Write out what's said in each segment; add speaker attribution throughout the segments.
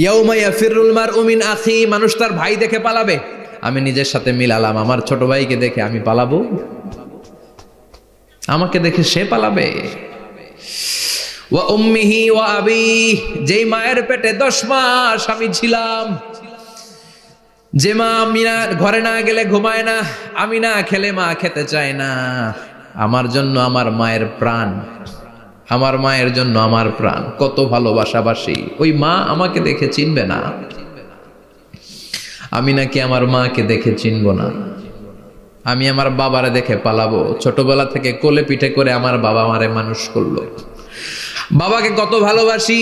Speaker 1: ইয়াউমা ইয়াফিরুল মারউ মিন আখি, মানুষ তার ভাই দেখে পালাবে। আমি নিজের সাথে মিলালাম, আমার ছোট ভাইকে দেখে আমি পালাবো? আমাকে দেখে সে পালাবে? ওয়া উম্মিহি ওয়া আবি, যেই মায়ের পেটে 10 মাস আমি ছিলাম, যে মা আমি না ঘরে না গেলে ঘুমায় না, আমি না খেলে মা খেতে চায় না, আমার জন্য আমার মায়ের প্রাণ, আমার মায়ের জন্য আমার প্রাণ, কত ভালোবাসাবাসী। ওই মা আমাকে দেখে চিনবে না, আমি নাকি আমার মাকে দেখে চিনব না। আমি আমার বাবারে দেখে পালাবো। ছোটবেলা থেকে কোলে পিঠে করে আমার বাবা আমারে মানুষ করলো, বাবাকে কত ভালোবাসি,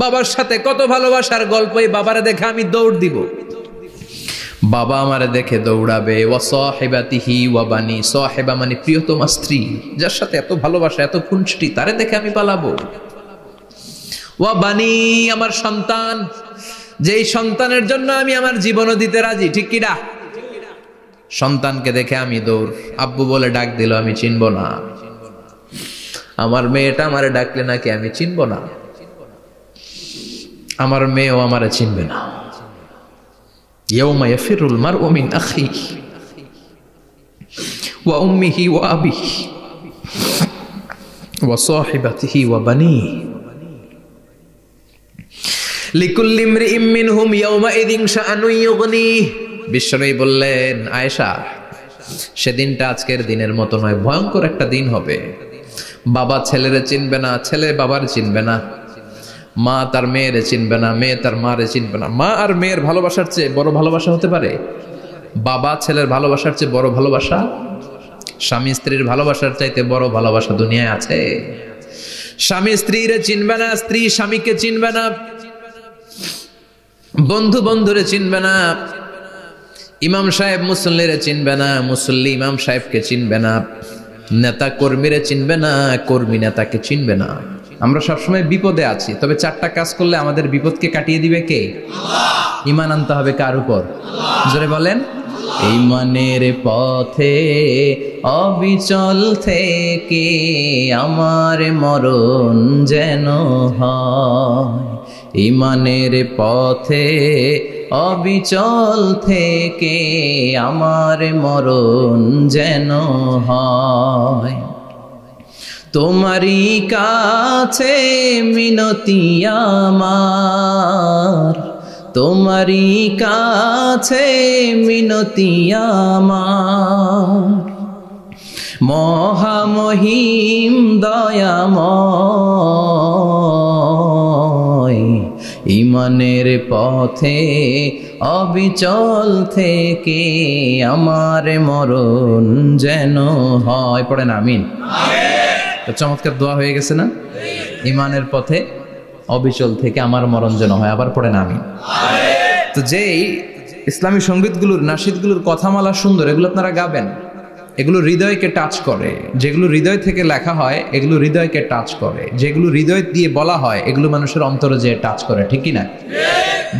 Speaker 1: বাবার সাথে কত ভালোবাসার গল্প, এই বাবারে দেখে আমি দৌড় দিব, বাবা আমারে দেখে দৌড়াবে। ওয়া সাহিবাতিহি ওয়া বানি, সাহিবা মানে প্রিয়তমা স্ত্রী, যার সাথে এত ভালোবাসা এত খুনসুটি, তারে দেখে আমি পালাবো। ওয়া বানি, আমার সন্তান, যেই সন্তানের জন্য আমি আমার জীবনও দিতে রাজি, ঠিক কিনা? সন্তানকে দেখে আমি দৌড়। আব্বু বলে ডাক দিল, আমি চিনব না। আমার মেয়েটা আমারে ডাকলে নাকি আমি চিনব না, আমার মেয়েও আমারে চিনবে না। ইয়াউমা ইয়াফিরুল মারউ মিন আখিহি ওয়া উম্মিহি ওয়া আবিহি ওয়া সাহিবাতিহি ওয়া বানিহি লিকুল্লি ইমরিইম মিনহুম ইয়াউমাইযিন শাআনুন ইউগনিহি। বিশ্বনবী বললেন, আয়েশা, সেদিনটা আজকের দিনের মতো নয়, ভয়ঙ্কর একটা দিন হবে। বাবা ছেলেরে চিনবে না, ছেলে বাবার চিনবে না, মা তার মেয়েরে চিনবে না, মেয়ে তার মারে চিনবে না। মা আর মেয়ের ভালোবাসার চেয়ে বড় ভালোবাসা হতে পারে? বাবা ছেলের ভালোবাসার চেয়ে বড় ভালোবাসা? স্বামী স্ত্রীর ভালোবাসার চাইতে বড় ভালোবাসা দুনিয়ায় আছে? স্বামী স্ত্রীরে চিনবে না, স্ত্রী স্বামীকে চিনবে না, বন্ধু বন্ধুরে চিনবে না, ইমাম সাহেব মুসল্লিরে চিনবে না, মুসল্লি ইমাম সাহেবকে চিনবে না, নেতা কর্মীরে চিনবে না, কর্মী নেতাকে চিনবে না। আমরা সবসময় বিপদে আছি, তবে 4টা কাজ করলে আমাদের বিপদকে কাটিয়ে দিবে কে? আল্লাহ। ঈমান আনতে হবে কার উপর? জোরে বলেন। ঈমানের পথে অবিচল থেকে আমার মরণ যেন হয়, ঈমানের পথে অবিচল থেকে আমার মরণ যেন হয়। তোমারই কাছে মিনতি আমার, তোমারই কাছে মিনতি আমার, মহামহিম দয়াময়, ঈমানের পথে অবিচল থেকে আমার মরণ যেন হয়। পড়েন আমিন। চমৎকার দোয়া হয়ে গেছে না? ঈমানের পথে অবিচল থেকে আমার মরণ যেন হয়। আবার পড়েন আমিন। তো যেই ইসলামী সঙ্গীতগুলোর, নাশিদগুলোর কথামালা সুন্দর, এগুলো আপনারা গাবেন, এগুলো হৃদয়কে টাচ করে। যেগুলো হৃদয় থেকে লেখা হয় এগুলো হৃদয়কে টাচ করে, যেগুলো হৃদয় দিয়ে বলা হয় এগুলো মানুষের অন্তরে যে টাচ করে, ঠিক কি না?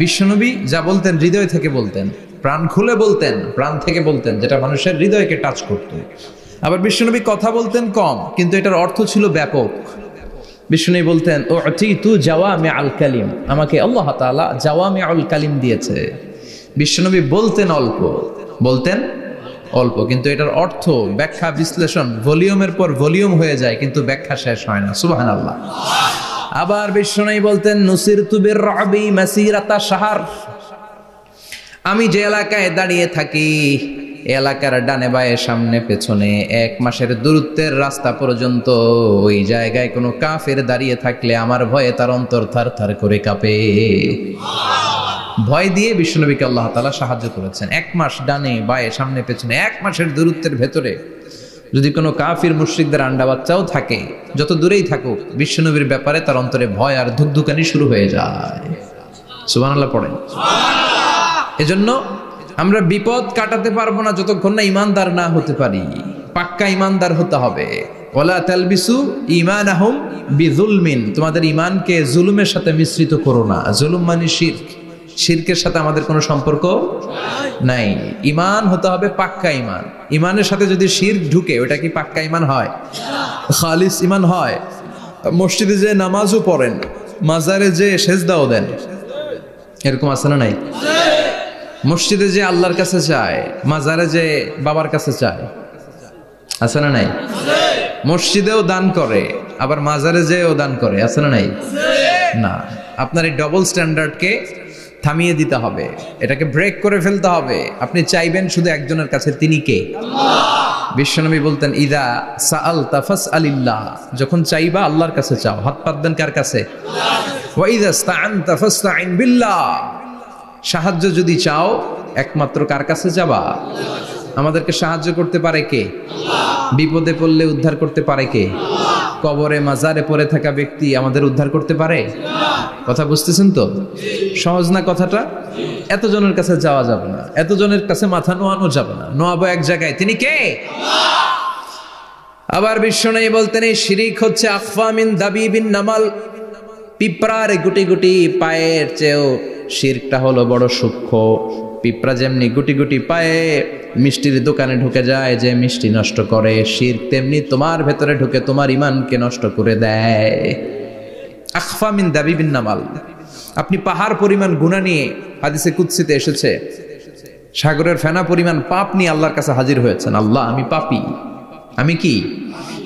Speaker 1: বিশ্বনবী যা বলতেন হৃদয় থেকে বলতেন, প্রাণ খুলে বলতেন, প্রাণ থেকে বলতেন, যেটা মানুষের হৃদয়কে টাচ করত। আবার বিশ্বনবী কথা বলতেন কম, কিন্তু এটার অর্থ ছিল ব্যাপক। বিশ্বনবী বলতেন, উতিতু জাওয়ামিউল কালিম, আমাকে আল্লাহ তাআলা জাওয়ামিউল কালিম দিয়েছে। বিশ্বনবী বলতেন অল্প, বলতেন অল্প, কিন্তু এটার অর্থ, ব্যাখ্যা, বিশ্লেষণ ভলিউমের পর ভলিউম হয়ে যায়, কিন্তু ব্যাখ্যা শেষ হয় না। সুবহানাল্লাহ। আবার বিশ্বনবী বলতেন, নুসিরতু বিররবি মাসিরাতা শাহর, আমি যে এলাকায় দাঁড়িয়ে থাকি এলাকার ডানে বায়ে সামনে পেছনে 1 মাসের দূরত্বের রাস্তা পর্যন্ত ওই জায়গায় কোনো কাফের দাঁড়িয়ে থাকলে আমার ভয়ে তার অন্তর থার থার করে কাঁপে। ভয় দিয়ে বিশ্বনবীকে আল্লাহ তাআলা সাহায্য করেছেন। 1 মাস ডানে বায়ে সামনে পেছনে 1 মাসের দূরত্বের ভেতরে যদি কোনো কাফির মুশরিকদের আন্ডা বাচ্চাও থাকে, যত দূরেই থাকুক, বিশ্বনবীর ব্যাপারে তার অন্তরে ভয় আর ধুকধুকানি শুরু হয়ে যায়। সুবহানাল্লাহ পড়েন। এজন্য আমরা বিপদ কাটাতে পারবো না যতক্ষণ না ইমানদার না হতে পারি। পাক্কা ইমানদার হতে হবে। ওয়ালা তালবিসু ঈমানাহুম বিযুলমিন, তোমাদের ঈমানকে জুলুমের সাথে মিশ্রিত করো না। জুলুম মানে শিরক, শিরকের সাথে আমাদের কোনো সম্পর্ক নাই। ঈমান হতে হবে পাক্কা ঈমান। ঈমানের সাথে যদি শিরক ঢুকে, ওটা কি পাক্কা ঈমান হয়? খালিস ঈমান হয়? মসজিদে যে নামাজও পড়েন, মাজারে যে সেজদাও দেন, এরকম আছে না নাই? মসজিদে যে আল্লাহর কাছে চায়, মাজারে যে বাবার কাছে চায়, আছে না নাই? মসজিদেও দান করে, আবার মাজারে যেও দান করে, আছে না নাই? না, আপনার এই ডবল স্ট্যান্ডার্ডকে থামিয়ে দিতে হবে, এটাকে ব্রেক করে ফেলতে হবে। আপনি চাইবেন শুধু একজনের কাছে, তিনি কে? বিশ্বনবী বলতেন, ইদা সাআলতা ফাসআলিল্লাহ, যখন চাইবা আল্লাহর কাছে চাও। হাত পাত দেন কার কাছে? ওয়া ইদা ইসতাআনতা ফাসতাইন বিল্লাহ, সাহায্য যদি চাও একমাত্র কার কাছে যাবা? আমাদেরকে সাহায্য করতে পারে কে? বিপদে পড়লে উদ্ধার করতে পারে কে? কবরে মাজারে পড়ে থাকা ব্যক্তি আমাদের উদ্ধার করতে পারে? কথা বুঝতেছেন তো? সহজ না কথাটা? এতজনের কাছে যাওয়া যাবে না, এতজনের কাছে মাথা নোয়ানো যাবে না, নোয়াবো এক জায়গায়, তিনি কে? আবার বিশ্বনবী বলতেন, এই শিরিক হচ্ছে আখফা মিন দাবিবিন নামাল, পিঁপড়ার গুটি গুটি পায়ের চেয়েও শিরকটা হলো বড় সূক্ষ্ম। পিঁপড়া যেমনি গুটি গুটি পায়ে মিষ্টির দোকানে ঢুকে যায়, যে মিষ্টি নষ্ট করে, শিরক তেমনি তোমার ভেতরে ঢুকে তোমার ঈমানকে নষ্ট করে দেয়। আখফা মিন দাবিবিন নামাল। আপনি পাহাড় পরিমাণ গুনাহ নিয়ে, হাদিসে কুদসিতে এসেছে, সাগরের ফেনা পরিমাণ পাপ নিয়ে আল্লাহর কাছে হাজির হয়েছেন। আল্লাহ, আমি পাপী, আমি কি?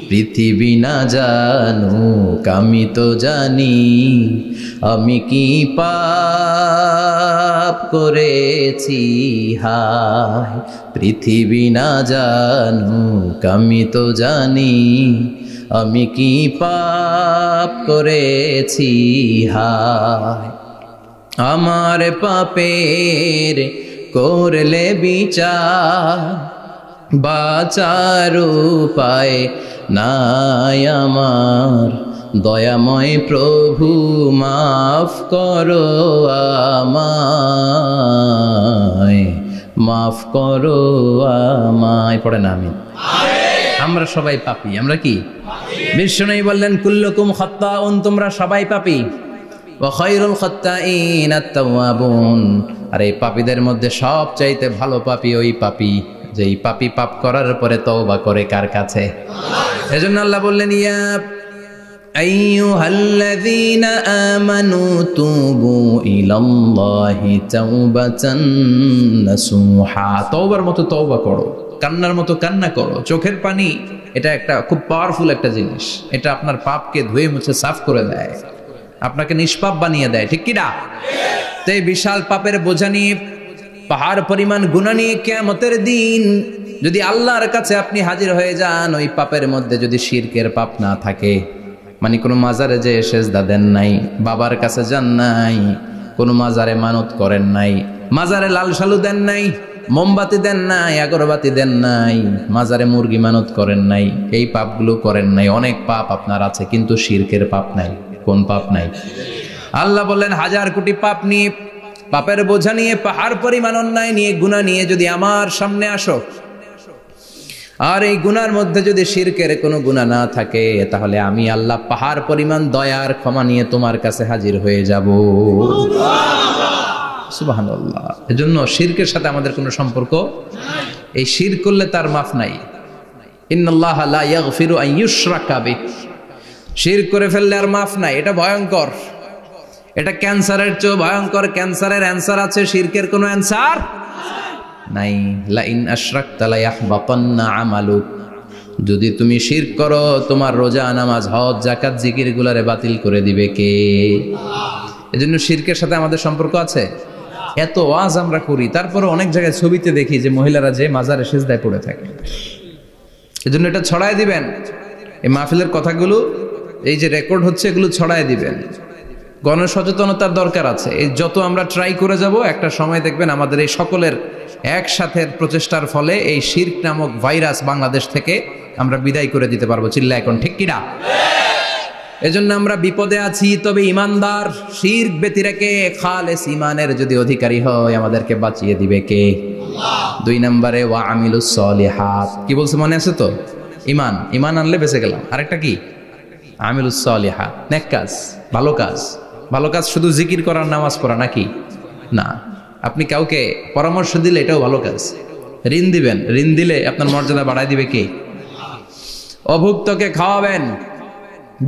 Speaker 1: পৃথিবী না জানুক আমি তো জানি, আমি কি পাপ করেছি হায়। পৃথিবী না জানুক আমি তো জানি, আমি কি পাপ করেছি হায়। আমার পাপের করলে বিচার, বাঁচার উপায় নাই আমার। দয়াময় প্রভু মাফ করো আমায়, মাফ করো আমায়। পড়েন আমিন। আমরা সবাই পাপী। আমরা কি? বিশ্বনবী বললেন, কুল্লুকুম খাত্তাউন, তোমরা সবাই পাপী। ওয়া খায়রুল খাত্তাইন আত-তাওয়াবুন, আর এই পাপীদের মধ্যে সবচাইতে ভালো পাপী ওই পাপী যেই পাপী পাপ করার পরে তওবা করে কার কাছে? এজন্য আল্লাহ বললেন, ইয়া আইয়ুহাল্লাযীনা আমানু তুবু ইলাল্লাহি তাওবাতান নাসুহা, তওবার মতো তওবা করো, কান্নার মতো কান্না করো। চোখের পানি এটা একটা খুব পাওয়ারফুল একটা জিনিস, এটা আপনার পাপকে ধুয়ে মুছে সাফ করে দেয়, আপনাকে নিষ্পাপ বানিয়ে দেয়, ঠিক কি না? তো এই বিশাল পাপের বোঝা নিয়ে, পাহাড় পরিমাণ গুনাহ নিয়ে কিয়ামতের দিন যদি আল্লাহর কাছে আপনি হাজির হয়ে যান, ওই পাপের মধ্যে যদি শিরকের পাপ না থাকে, মানে কোনো মাজারে যে সেজদা দেন নাই, বাবার কাছে যান নাই, কোনো মাজারে মানত করেন নাই, মাজারে লাল শালু দেন নাই, মোমবাতি দেন নাই, আগরবাতি দেন নাই, মাজারে মুরগি মানত করেন নাই, এই পাপগুলো করেন নাই, অনেক পাপ আপনার আছে, কিন্তু শিরকের পাপ নাই। কোন পাপ নাই? আল্লাহ বললেন, হাজার কোটি পাপ নিয়ে, পাপের বোঝা নিয়ে, পাহাড় পরিমাণ অন্যায় নিয়ে, গুনাহ নিয়ে যদি আমার সামনে আসো, আর এই গুনার মধ্যে যদি শিরকের কোনো গুনাহ না থাকে, তাহলে আমি আল্লাহ পাহাড় পরিমাণ দয়ার ক্ষমা নিয়ে তোমার কাছে হাজির হয়ে যাব। সুবহানাল্লাহ। এজন্য শিরকের সাথে আমাদের কোনো সম্পর্ক, এই শিরক করলে তার মাফ নাই। ইন্নাল্লাহা লা ইয়াগফিরু আন ইউশরাকা বিহি, শিরক করে ফেললে আর মাফ নাই। এটা ভয়ঙ্কর, এটা ক্যান্সারের চেয়ে ভয়ঙ্কর। ক্যান্সারের অ্যান্সার আছে, শিরকের কোনো অ্যান্সার নাই। লা ইন আশরাকতা লা ইয়াহবাতান্না আমালুক, যদি তুমি শিরক করো, তোমার রোজা, নামাজ, হজ, যাকাত, জিকির গুলারে বাতিল করে দিবে কে? এজন্য শিরকের সাথে আমাদের সম্পর্ক আছে। এত ওয়াজ আমরা করি, তারপরে অনেক জায়গায় ছবিতে দেখি যে মহিলারা যে মাজারে সিজদায় পড়ে থাকে। এজন্য এটা ছড়ায় দিবেন, এই মাহফিলের কথাগুলো এই যে রেকর্ড হচ্ছে, এগুলো ছড়ায় দিবেন। গণসচেতনতার দরকার আছে। এই যত আমরা ট্রাই করে যাব, একটা সময় দেখবেন আমাদের এই সকলের একসাথে প্রচেষ্টার ফলে এই শিরক নামক ভাইরাস বাংলাদেশ থেকে আমরা বিদায় করে দিতে পারবো। চিল্লা এখন, ঠিক কিনা? এজন্য আমরা বিপদে আছি, তবে ইমানদার, শিরক ব্যতি রেখে খালেস ইমানের যদি অধিকারী হয়, আমাদেরকে বাঁচিয়ে দিবে কে? দুই নম্বরে ওয়া আমিলুস সলিহাত। কি বলছে মনে আছে তো? ইমান, ইমান আনলে বেঁচে গেলাম। আরেকটা কি? আমিলুস সলিহাত, নেক কাজ, ভালো কাজ। ভালো কাজ শুধু জিকির করার, নামাজ পড়া নাকি? না। আপনি কাউকে পরামর্শ দিলে এটাও ভালো কাজ। ঋণ দিবেন, ঋণ দিলে আপনার মর্যাদা বাড়ায় দিবে কে? অভুক্তকে খাওয়াবেন,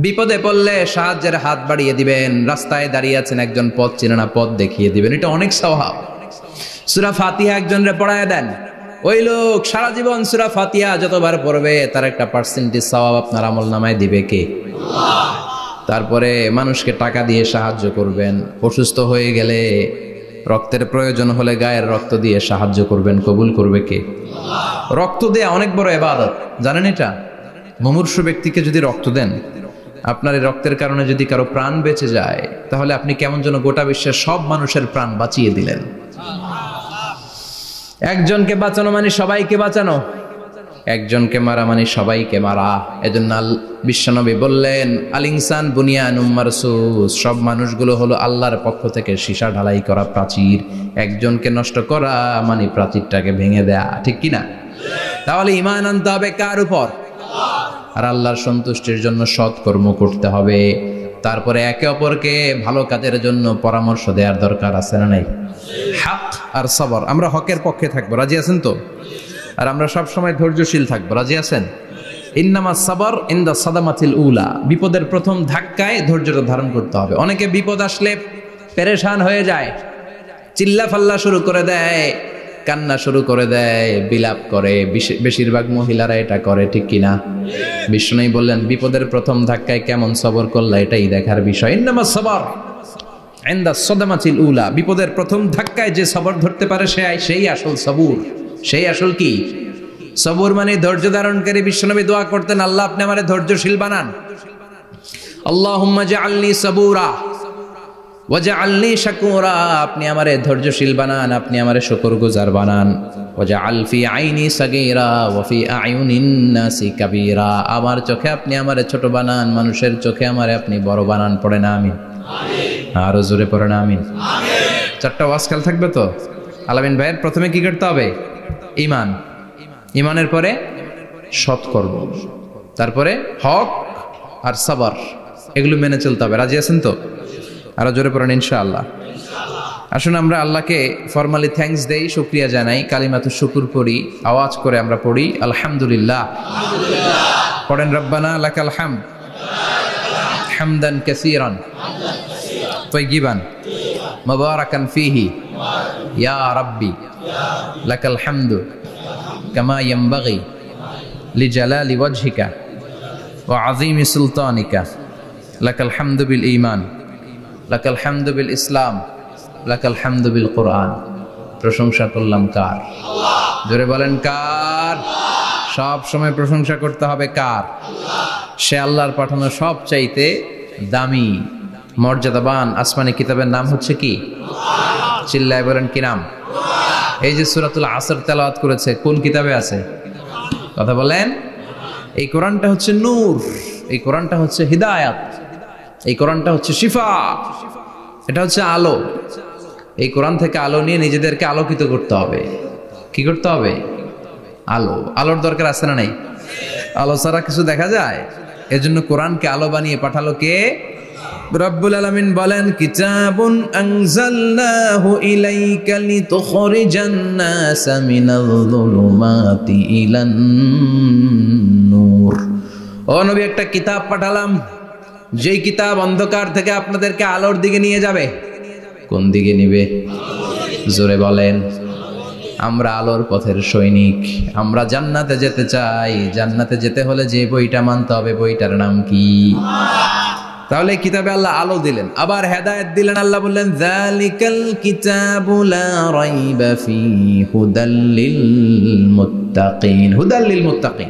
Speaker 1: বিপদে পড়লে সাহায্যের হাত বাড়িয়ে দিবেন। রাস্তায় দাঁড়িয়ে আছেন, একজন পথ চেনে না, পথ দেখিয়ে দিবেন, এটা অনেক সওয়াব। সূরা ফাতিহা একজনরে পড়ায় দেন, ওই লোক সারা জীবন সূরা ফাতিহা যতবার পড়বে তার একটা পার্সেন্টেজ সওয়াব আপনার আমলনামায় দিবে কে? আল্লাহ। তারপরে মানুষকে টাকা দিয়ে সাহায্য করবেন, অসুস্থ হয়ে গেলে রক্তের প্রয়োজন হলে গায়ের রক্ত দিয়ে সাহায্য করবেন, কবুল করবে কে? আল্লাহ। রক্ত দেয়া অনেক বড় ইবাদত, জানেন এটা? মুমূর্ষু ব্যক্তিকে যদি রক্ত দেন, আপনার এই রক্তের কারণে যদি কারো প্রাণ বেঁচে যায়, তাহলে আপনি কেমন যেন গোটা বিশ্বের সব মানুষের প্রাণ বাঁচিয়ে দিলেন। একজনকে বাঁচানো মানে সবাইকে বাঁচানো, একজনকে মারা মানে সবাইকে মারা। এজন্য বিশ্বনবী বললেন, আল ইনসান বুনিয়ানুম মারসুস, সব মানুষগুলো হলো আল্লাহর পক্ষ থেকে সীসা ঢালাই করা প্রাচীর। একজনকে নষ্ট করা মানে প্রাচীরটাকে ভেঙে দেয়া, ঠিক কিনা? তাহলে ঈমান আনতে হবে কার উপর? আর আল্লাহর সন্তুষ্টির জন্য সৎ কর্ম করতে হবে। তারপরে একে অপরকে ভালো কাজের জন্য পরামর্শ দেওয়ার দরকার আছে না নাই? হক আর সবর, আমরা হকের পক্ষে থাকবো, রাজি আছেন তো? আর আমরা সব সময় ধৈর্যশীল থাকবো, রাজি আছেন? ইন্নামা সাবর ইনদা সাদামাতিল উলা, বিপদের প্রথম ধাক্কায় ধৈর্যটা ধারণ করতে হবে। অনেকে বিপদ আসলে পেরেশান হয়ে যায়, চিল্লা ফাল্লা শুরু করে দেয়, কান্না শুরু করে দেয়, বিলাপ করে। বেশিরভাগ মহিলারা এটা করে, ঠিক কিনা? বিষ্ণু বললেন, বিপদের প্রথম ধাক্কায় কেমন সবর করলা এটাই দেখার বিষয়। ইন্নামা সাবর ইনদা সাদামাতিল উলা, বিপদের প্রথম ধাক্কায় যে সবর ধরতে পারে সেই আসল সবুর, সেই আসল কি সবুর মানে ধৈর্য ধারণকারী। বিশ্বনবী দোয়া করতেন, আল্লাহ আপনি আমারে ধৈর্যশীল বানান। আল্লাহুম্মা জাআলনি সাবুরা ওয়াজআলনি শাকুরা, আপনি আমারে ধৈর্যশীল বানান, আপনি আমারে শুকরগুজার বানান। ওয়াজআল ফি আইনি সাগীরা ওয়া ফি আয়ুনিন নাসি কাবীরা, আমার চোখে আপনি আমারে ছোট বানান, মানুষের চোখে আমারে আপনি বড় বানান। পড়ে না আমিন? আমিন। আরো জোরে পড়ে না আমিন? আমিন। চারটা ওয়াজ কাল থাকবে তো? আলামিন ভাইয়ের প্রথমে কি করতে হবে? ঈমান। ঈমানের পরে সৎকর্ম, তারপরে হক আর সবর, এগুলো মেনে চলতে হবে। রাজি আছেন তো? আরো জোরে পড়েন ইনশাআল্লাহ। আসুন আমরা আল্লাহকে ফরমালি থ্যাঙ্কস দেই, শুকরিয়া জানাই, কালিমাতু শুকুর পড়ি, আওয়াজ করে আমরা পড়ি আলহামদুলিল্লাহ। পড়েন রব্বানা লাকাল হামদ হামদান কাসীরান তাইয়িবান মুবারাকান ফীহি ইয়া রাব্বি লাকাল হামদু কামা ইয়ানবাগি লিজালালি ওয়াজহিকা ওয়া আযীমি সুলতানিকা লাকাল হামদু বিল ঈমান লাকাল হামদু বিল ইসলাম লাকাল হামদু বিল কোরআন। প্রশংসা করলাম কার? আল্লাহ। জোরে বলেন কার? সব সময় প্রশংসা করতে হবে কার? আল্লাহ। সে আল্লাহর পাঠানো সব চাইতে দামি মর্যাদাবান আসমানি কিতাবের নাম হচ্ছে কি? কোরআন। চিল্লায় বলেন কি নাম? কোরআন। এই যে সূরাতুল আসর তেলাওয়াত করেছে, কোন কিতাবে আছে? কথা বলেন। এই কোরআনটা হচ্ছে নূর, এই কোরআনটা হচ্ছে হিদায়াত, এই কোরআনটা হচ্ছে শিফা, এটা হচ্ছে আলো। এই কোরআন থেকে আলো নিয়ে নিজেদেরকে আলোকিত করতে হবে। কি করতে হবে? আলো। আলোর দরকার আছে না নাই? আলো ছাড়া কিছু দেখা যায়? এজন্য কোরআনকে আলো বানিয়ে পাঠালো কে? রব্বুল আলামিন বলেন, কিতাবুন আনজালনাহু ইলাইকা লিতুখরিজান নাসা মিনাল যুলুমাতি ইলান নূর। ও নবী, একটা কিতাব পাঠালাম, যেই কিতাব অন্ধকার থেকে আপনাদেরকে আলোর দিকে নিয়ে যাবে। কোন দিকে নিবে? জোরে বলেন। আমরা আলোর পথের সৈনিক, আমরা জান্নাতে যেতে চাই। জান্নাতে যেতে হলে যে বইটা মানতে হবে, বইটার নাম কি? তাহলে কিতাবে আল্লাহ আলো দিলেন, আবার হেদায়েত দিলেন। আল্লাহ বললেন, যালিকাল কিতাবু লা রাইবা ফীহি হুদাল লিল মুত্তাকিন। হুদাল লিল মুত্তাকিন,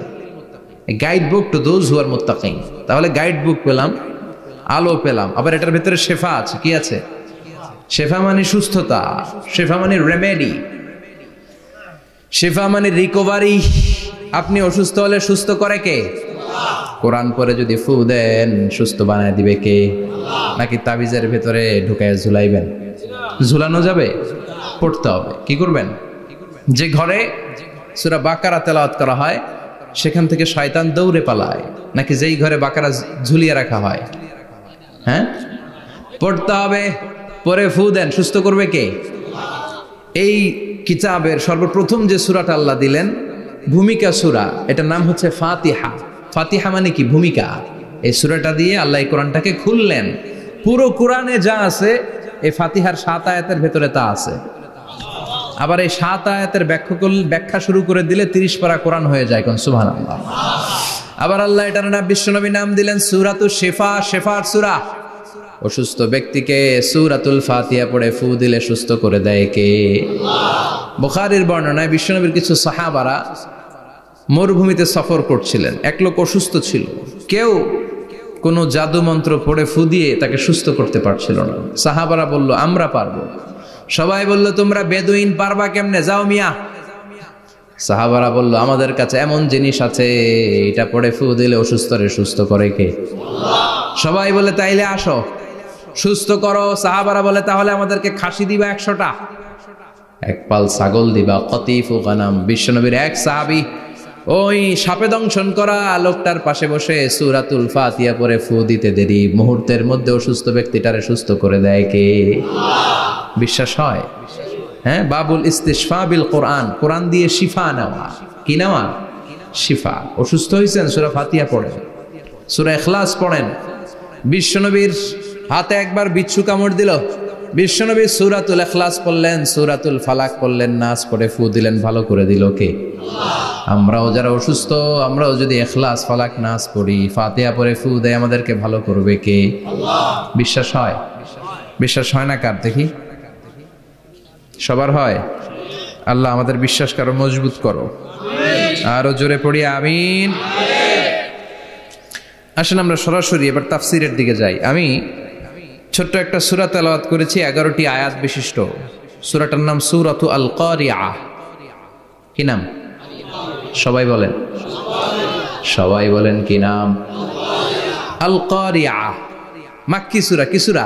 Speaker 1: a guide book to those who are muttaqin। তাহলে গাইড বুক পেলাম, আলো পেলাম, আবার এটার ভিতরে শেফা আছে। কি আছে? শেফা মানে সুস্থতা, শেফা মানে রেমেডি, শেফা মানে রিকভারি। আপনি অসুস্থ হলে সুস্থ করে কে? কোরআন পরে যদি ফু দেন, সুস্থ বানায় দিবে কে? নাকি তাবিজের ভেতরে ঢুকায় ঝুলাইবেন? ঝুলানো যাবে? পড়তে হবে। কি করবেন? যে ঘরে সূরা বাকারা তেলাওয়াত করা হয় সেখান থেকে শয়তান দৌড়ে পালায়, নাকি যেই ঘরে বাকারা ঝুলিয়ে রাখা হয়? হ্যাঁ, পড়তে হবে। পরে ফু দেন, সুস্থ করবে কে? এই কিতাবের সর্বপ্রথম যে সূরাটা আল্লাহ দিলেন, ভূমিকা সূরা, এটার নাম হচ্ছে ফাতিহা। ফাতিহা মানে কি? ভূমিকা। এই সূরাটা দিয়ে আল্লাহ এই কোরআনটাকে খুললেন। পুরো কোরআনে যা আছে এই ফাতিহার 7 আয়াতের ভেতরে তা আছে। আবার এই 7 আয়াতের ব্যাখ্যা শুরু করে দিলে 30 পারা কোরআন হয়ে যায়। কোন সুবহানাল্লাহ। আবার আল্লাহ এটার নাম বিশ্বনবী নাম দিলেন সূরাতুশ শিফা, শিফার সূরা। অসুস্থ ব্যক্তিকে সূরাতুল ফাতিহা পড়ে ফু দিলে সুস্থ করে দেয় কে? আল্লাহ। বুখারীর বর্ণনায় বিশ্বনবীর কিছু সাহাবারা মরুভূমিতে সফর করছিলেন। এক লোক অসুস্থ ছিল, কেউ কোনো জাদু মন্ত্র পড়ে ফু দিয়ে তাকে সুস্থ করতে পারছিল না। সাহাবারা বলল আমরা পারবো। সবাই বলল তোমরা বেদুইন, পারবা কেমনে, যাও মিয়া। সাহাবারা বলল আমাদের কাছে এমন জিনিস আছে, এটা পড়ে ফু দিলে অসুস্থরে সুস্থ করে কে? আল্লাহ। সবাই বলে তাইলে আসো সুস্থ করো। সাহাবারা বলে তাহলে আমাদেরকে খাসি দিবা 100টা, এক পাল ছাগল দিবা, কতিফু গানাম। বিশ্বনবীর এক সাহাবী ওই সাপে দংশন করা লোকটার পাশে বসে সূরাতুল ফাতিহা পড়ে ফু দিতে দেরি মুহূর্তের মধ্যে অসুস্থ ব্যক্তিটারে সুস্থ করে দেয় কে? আল্লাহ। বিশ্বাস হয়? হ্যাঁ, বাবুল ইস্তিশফা বিল কোরআন, কোরআন দিয়ে শিফা নেওয়া। কি নেওয়া? শিফা। অসুস্থ হয়েছেন, সূরা ফাতিহা পড়েন, সূরা ইখলাস পড়েন। বিশ্বনবীর হাতে একবার বিচ্ছু কামড় দিল, বিশ্বনবী সূরাতুল ইখলাস পড়লেন, সূরাতুল ফালাক পড়লেন, নাস পড়ে ফু দিলেন, ভালো করে দিল কে? আল্লাহ। আমরাও যারা অসুস্থ, আমরাও যদি ইখলাস ফালাক নাস পড়ি, ফাতিহা পড়ে ফু দেয়, আমাদেরকে ভালো করবে কে? আল্লাহ। বিশ্বাস হয়? বিশ্বাস হয় না কার? দেখি সবার হয়? আল্লাহ আমাদের বিশ্বাস করো, মজবুত করো। আরো জোরে পড়ি আমিন। আসেন আমরা সরাসরি এবার তাফসিরের দিকে যাই। আমি ছোট্ট একটা সূরা তেলাওয়াত করেছি, 11টি আয়াত বিশিষ্ট। সূরাটার নাম সূরাতু আল কারিআ। কি নাম? সবাই বলেন, সবাই বলেন কি নাম? আল কারিআ। মাক্কি সূরা। কি সূরা?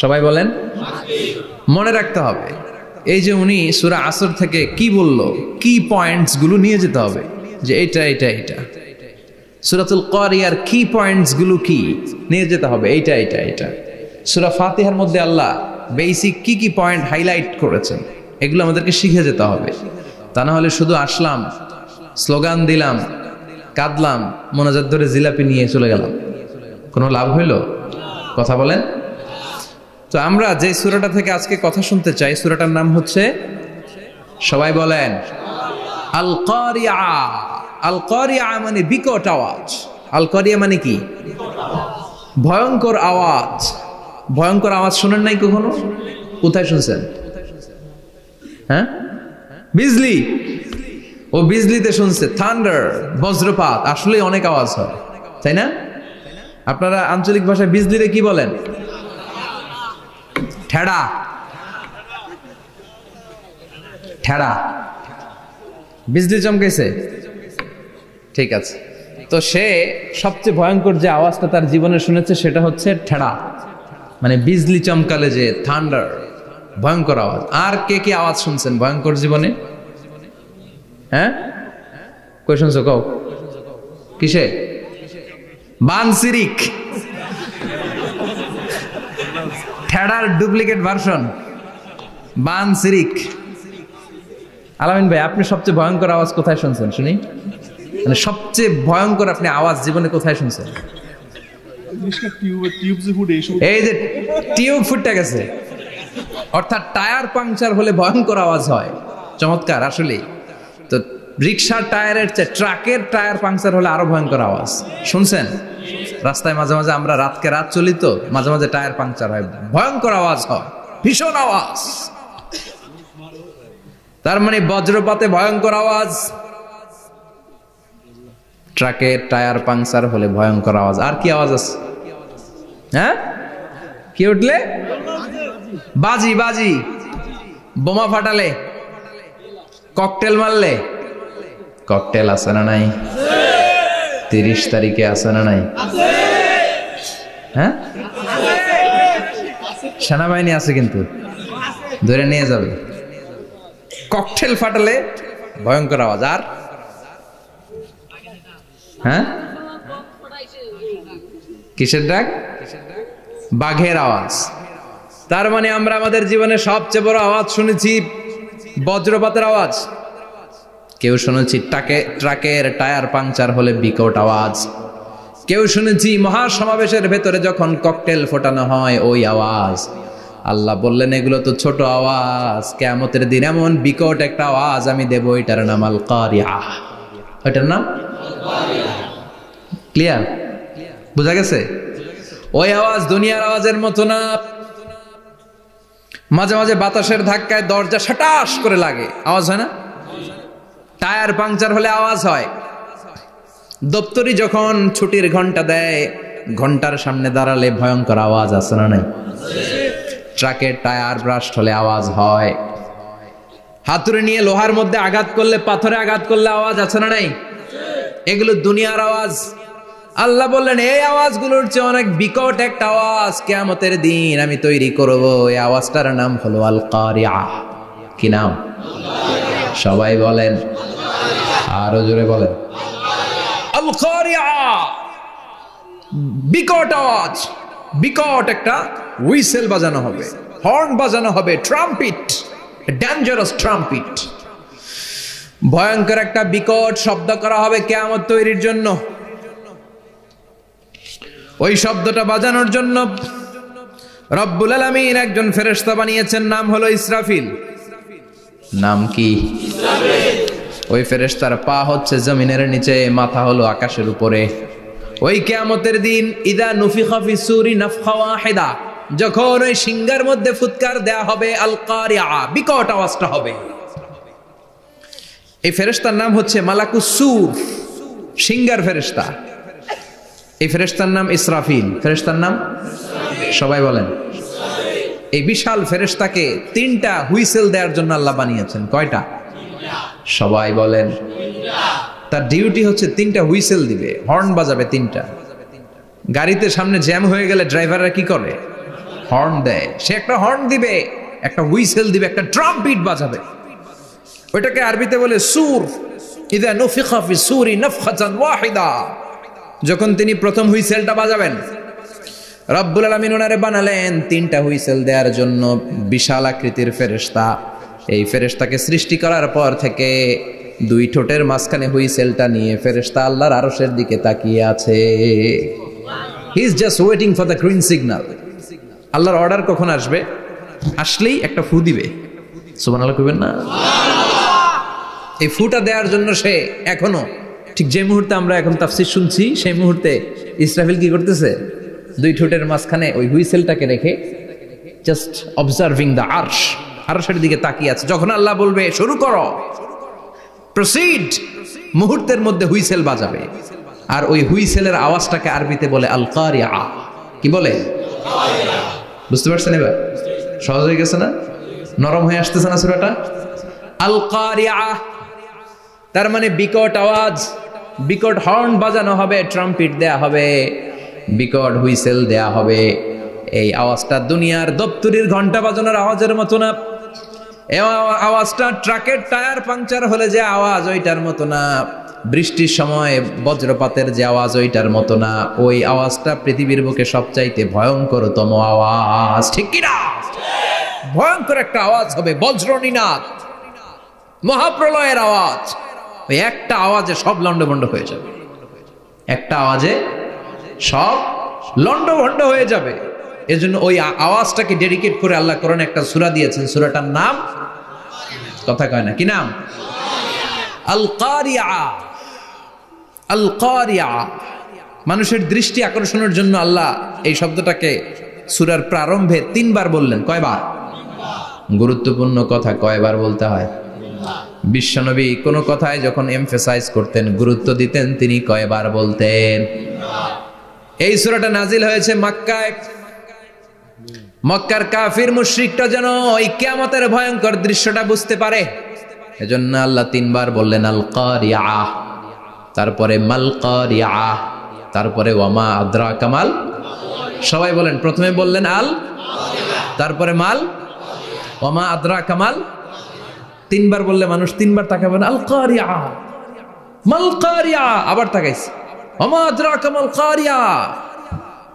Speaker 1: সবাই বলেন। মনে রাখতে হবে এই যে উনি সূরা আসর থেকে কি বলল, কি পয়েন্টস গুলো নিয়ে যেতে হবে, যে এটা এটা এটা। সূরাতুল কারিয়ার কি পয়েন্টস গুলো কি নিয়ে যেতে হবে, এইটা এটা এটা। সূরা ফাতিহার মধ্যে আল্লাহ বেসিক কি কি পয়েন্ট হাইলাইট করেছেন, এগুলো আমাদেরকে শিখে যেতে হবে। তা না হলে শুধু আসলাম, স্লোগান দিলাম, কাঁদলাম, মোনাজাত ধরে জিলাপি নিয়ে চলে গেলাম, কোনো লাভ হইল? কথা বলেন। তো আমরা যে সূরাটা থেকে আজকে কথা শুনতে চাই, সূরাটার নাম হচ্ছে, সবাই বলেন, আল কারিআ। আল কারিআ মানে বিকট আওয়াজ। আল কারিআ মানে কি? ভয়ঙ্কর আওয়াজ। ভয়ঙ্কর আওয়াজ শোনেন নাই কখনো? কোথায় শুনছেন? হ্যাঁ, বিজলি। ও বিজলিতে শুনছে, থান্ডার, বজ্রপাত। আসলে অনেক আওয়াজ হয়, তাই না? আপনারা আঞ্চলিক ভাষায় বিজলিতে কি বলেন? ঠেড়া। ঠেড়া। বিজলি চমকেছে, ঠিক আছে। তো সে সবচেয়ে ভয়ঙ্কর যে আওয়াজটা তার জীবনে শুনেছে সেটা হচ্ছে ঠেড়া, মানে বিজলি চমকালে যে থান্ডার, ভয়ঙ্কর আওয়াজ। আর কে কি আওয়াজ শুনছেন ভয়ঙ্কর জীবনে? হ্যাঁ, কই শুনছো? কও কিসে? বানসিরিক, ঠেড়ার ডুপ্লিকেট ভার্সন বানসিরিক। আলামিন ভাই, আপনি সবচেয়ে ভয়ঙ্কর আওয়াজ কোথায় শুনছেন শুনি? মানে সবচেয়ে ভয়ঙ্কর আপনি আওয়াজ জীবনে কোথায় শুনছেন? এই যে টিউব ফুটে গেছে, অর্থাৎ টায়ার পাংচার হলে ভয়ঙ্কর আওয়াজ হয়। চমৎকার। আসলে তো রিক্সার টায়ারের চেয়ে ট্রাকের টায়ার পাংচার হলে আরো ভয়ঙ্কর আওয়াজ। শুনছেন? রাস্তায় মাঝে মাঝে আমরা রাতকে রাত চলি, তো মাঝে মাঝে টায়ার পাংচার হয়, ভয়ঙ্কর আওয়াজ হয়, ভীষণ আওয়াজ। তার মানে বজ্রপাতে ভয়ঙ্কর আওয়াজ, ট্রাকের টায়ার পাংচার হলে ভয়ঙ্কর আওয়াজ। আর কি আওয়াজ আছে? হ্যাঁ, কি উঠলে? বাজি। বাজি। বোমা ফাটালে, ককটেল মারলে। ককটেল আছে না নাই? 30 তারিখে আছে না নাই? হ্যাঁ, সেনাবাহিনী আছে, কিন্তু ধরে নিয়ে যাবে। ককটেল ফাটালে ভয়ঙ্কর আওয়াজ। আর হ্যাঁ, কিসের ডাক? বাঘের আওয়াজ। তার মানে আমরা আমাদের জীবনে সবচেয়ে বড় আওয়াজ শুনেছি বজ্রপাতের আওয়াজ। কেউ শুনেছি ট্রাকের টায়ার পাংচার হলে বিকট আওয়াজ। কেউ শুনেছি মহাসমাবেশের ভেতরে যখন ককটেল ফোটানো হয় ওই আওয়াজ। আল্লাহ বললেন এগুলো তো ছোট আওয়াজ, কিয়ামতের দিন এমন বিকট একটা আওয়াজ আমি দেব, এটার নাম আল কারিআহ। এটার নাম ক্লিয়ার? বুঝা গেছে? ওই আওয়াজ দুনিয়ার আওয়াজের মতো না। মাঝে মাঝে বাতাসের ধাক্কায় দরজা সাটাস করে লাগে, আওয়াজ হয় না? টায়ার পাংচার হলে আওয়াজ হয়। দপ্তরি যখন ছুটির ঘন্টা দেয়, ঘন্টার সামনে দাঁড়ালে ভয়ঙ্কর আওয়াজ আছে না নাই? ট্রাকের টায়ার ব্রাস্ট হলে আওয়াজ হয়। হাতুড়ি নিয়ে লোহার মধ্যে আঘাত করলে, পাথরে আঘাত করলে আওয়াজ আছে না নাই? এগুলো দুনিয়ার আওয়াজ। আল্লাহ বললেন এই আওয়াজগুলোর চেয়ে অনেক বিকট একটা আওয়াজ কিয়ামতের দিন আমি তৈরি করব। এই আওয়াজটার নাম হলো আল কারিআহ। কি নাম? সবাই বলেন, আরো জোরে বলেন, আল কারিআহ। বিকট আওয়াজ, বিকট একটা হুইসেল বাজানো হবে, হর্ন বাজানো হবে, ট্রাম্পিট, ডেঞ্জারাস ট্রাম্পিট। ভয়ঙ্কর একটা বিকট শব্দ করা হবে কিয়ামত তৈরির জন্য। ওই শব্দটা বাজানোর জন্য রব্বুল আলামিন একজন ফেরেশতা বানিয়েছেন, নাম হলো ইসরাফিল। নাম কি? ওই ফেরেশতার পা হচ্ছে জমিনের নিচে, মাথা হলো আকাশের উপরে। ওই কিয়ামতের দিন ইদা নুফিখা ফিস সূরি নাফখা ওয়াহিদা, যখন ওই সিংহার মধ্যে ফুৎকার দেয়া হবে আল কারিআহ, বিকট আওয়াজটা হবে। এই ফেরেশতার নাম হচ্ছে মালাকুস সূর, সিংহার ফেরেশতা। এই ফেরেশতার নাম ইসরাফিল। ফেরেশতার নাম সবাই বলেন। এই বিশাল ফেরেশতাকে 3টা হুইসেল দেওয়ার জন্য আল্লাহ বানিয়েছেন। কয়টা? সবাই বলেন। তার ডিউটি হচ্ছে 3টা হুইসেল দিবে, হর্ন বাজাবে 3টা। গাড়িতে সামনে জ্যাম হয়ে গেলে ড্রাইভাররা কি করে? হর্ন দেয়। সে একটা হর্ন দিবে, একটা হুইসেল দিবে, একটা ট্রাম্পিট বাজাবে। ওইটাকে আরবিতে বলে সূর। ইযা নুফিখা ফিস সূরি নাফখাতান ওয়াহিদা, যখন তিনি প্রথম হুইসেলটা বাজাবেন, রব্বুল আলামিন ওনারে বানালেন 3টা হুইসেল দেওয়ার জন্য। বিশাল আকৃতির ফেরেশতা। এই ফেরেশতাকে সৃষ্টি করার পর থেকে 2 ঠোঁটের মাঝখানে হুইসেলটা নিয়ে ফেরেশতা আল্লাহর আরশের দিকে তাকিয়ে আছে। He is just waiting for the green signal. আল্লাহর অর্ডার কখন আসবে, আসলেই একটা ফু দিবে। সুবহানাল্লাহ কইবেন না? এই ফুটা দেওয়ার জন্য সে এখনো, ঠিক যে মুহূর্তে আমরা এখন তাফসীর শুনছি, সেই মুহূর্তে ইসরাফিল কি করতেছে? 2 ঠোঁটের মাঝখানে ওই হুইসেলটাকে রেখে জাস্ট অবজার্ভিং দ্য আরশ, আরশের দিকে তাকিয়ে আছে। যখন আল্লাহ বলবে শুরু করো, প্রসিড, মুহূর্তের মধ্যে হুইসেল বাজাবে। আর ওই হুইসেলের আওয়াজটাকে আরবিতে বলে আল কারিআহ। কি বলে? বুঝতে পারছেন এবার? সহজ হয়ে গেছে না? নরম হয়ে আসতেছে না সূরাটা? আল কারিআহ তার মানে বিকট আওয়াজ, বিকট হর্ন বাজানো হবে, ট্রাম্পিট দেয়া হবে, বিকট হুইসেল দেয়া হবে। এই আওয়াজটা দুনিয়ার দপ্তরির ঘন্টা বাজানোর আওয়াজের মতো না। এই আওয়াজটা ট্রাকের টায়ার পাংচার হলে যে আওয়াজ, ওইটার মতো না। বৃষ্টির সময় বজ্রপাতের যে আওয়াজ, ওইটার মতো না। ওই আওয়াজটা পৃথিবীর বুকে সবচাইতে ভয়ঙ্করতম আওয়াজ। ঠিক কিনা? ভয়ঙ্কর একটা আওয়াজ হবে, বজ্রনিনাদ, মহাপ্রলয়ের আওয়াজ। ওই একটা আওয়াজে সব লন্ডভন্ড হয়ে যাবে। একটা আওয়াজে সব লন্ডভন্ড হয়ে যাবে। এজন্য ওই আওয়াজটাকে ডেডিকেট করে আল্লাহ কোরআনে একটা সূরা দিয়েছেন। সূরাটার নাম, কথা কয় না, কি নাম? আল কারিআহ। আল কারিআহ। মানুষের দৃষ্টি আকর্ষণের জন্য আল্লাহ এই শব্দটাকে সূরার প্রারম্ভে 3 বার বললেন। কয়বার? গুরুত্বপূর্ণ কথা কয়বার বলতে হয়? বিশ্বনবী কোনো কথায় যখন এমফেসাইজ করতেন, গুরুত্ব দিতেন, তিনি কয়বার বলতেন? এই সূরাটা নাজিল হয়েছে মক্কায়। মক্কার কাফির মুশরিকটা যেন ওই কিয়ামতের ভয়ঙ্কর দৃশ্যটা বুঝতে পারে, এজন্য আল্লাহ 3 বার বললেন আল কারিআহ, তারপরে মাল কারিআহ, তারপরে ওয়ামা আদরাকা মাল। সবাই বলেন। প্রথমে বললেন আল, তারপরে মাল, ওয়ামা আদরাকা মাল। 3 বার বললে মানুষ 3 বার তাকাবেন, আল কারিআহ, মাল কারিআহ, আবার তাকাইছে, ওয়ামা আদরাকা মাল কারিআহ।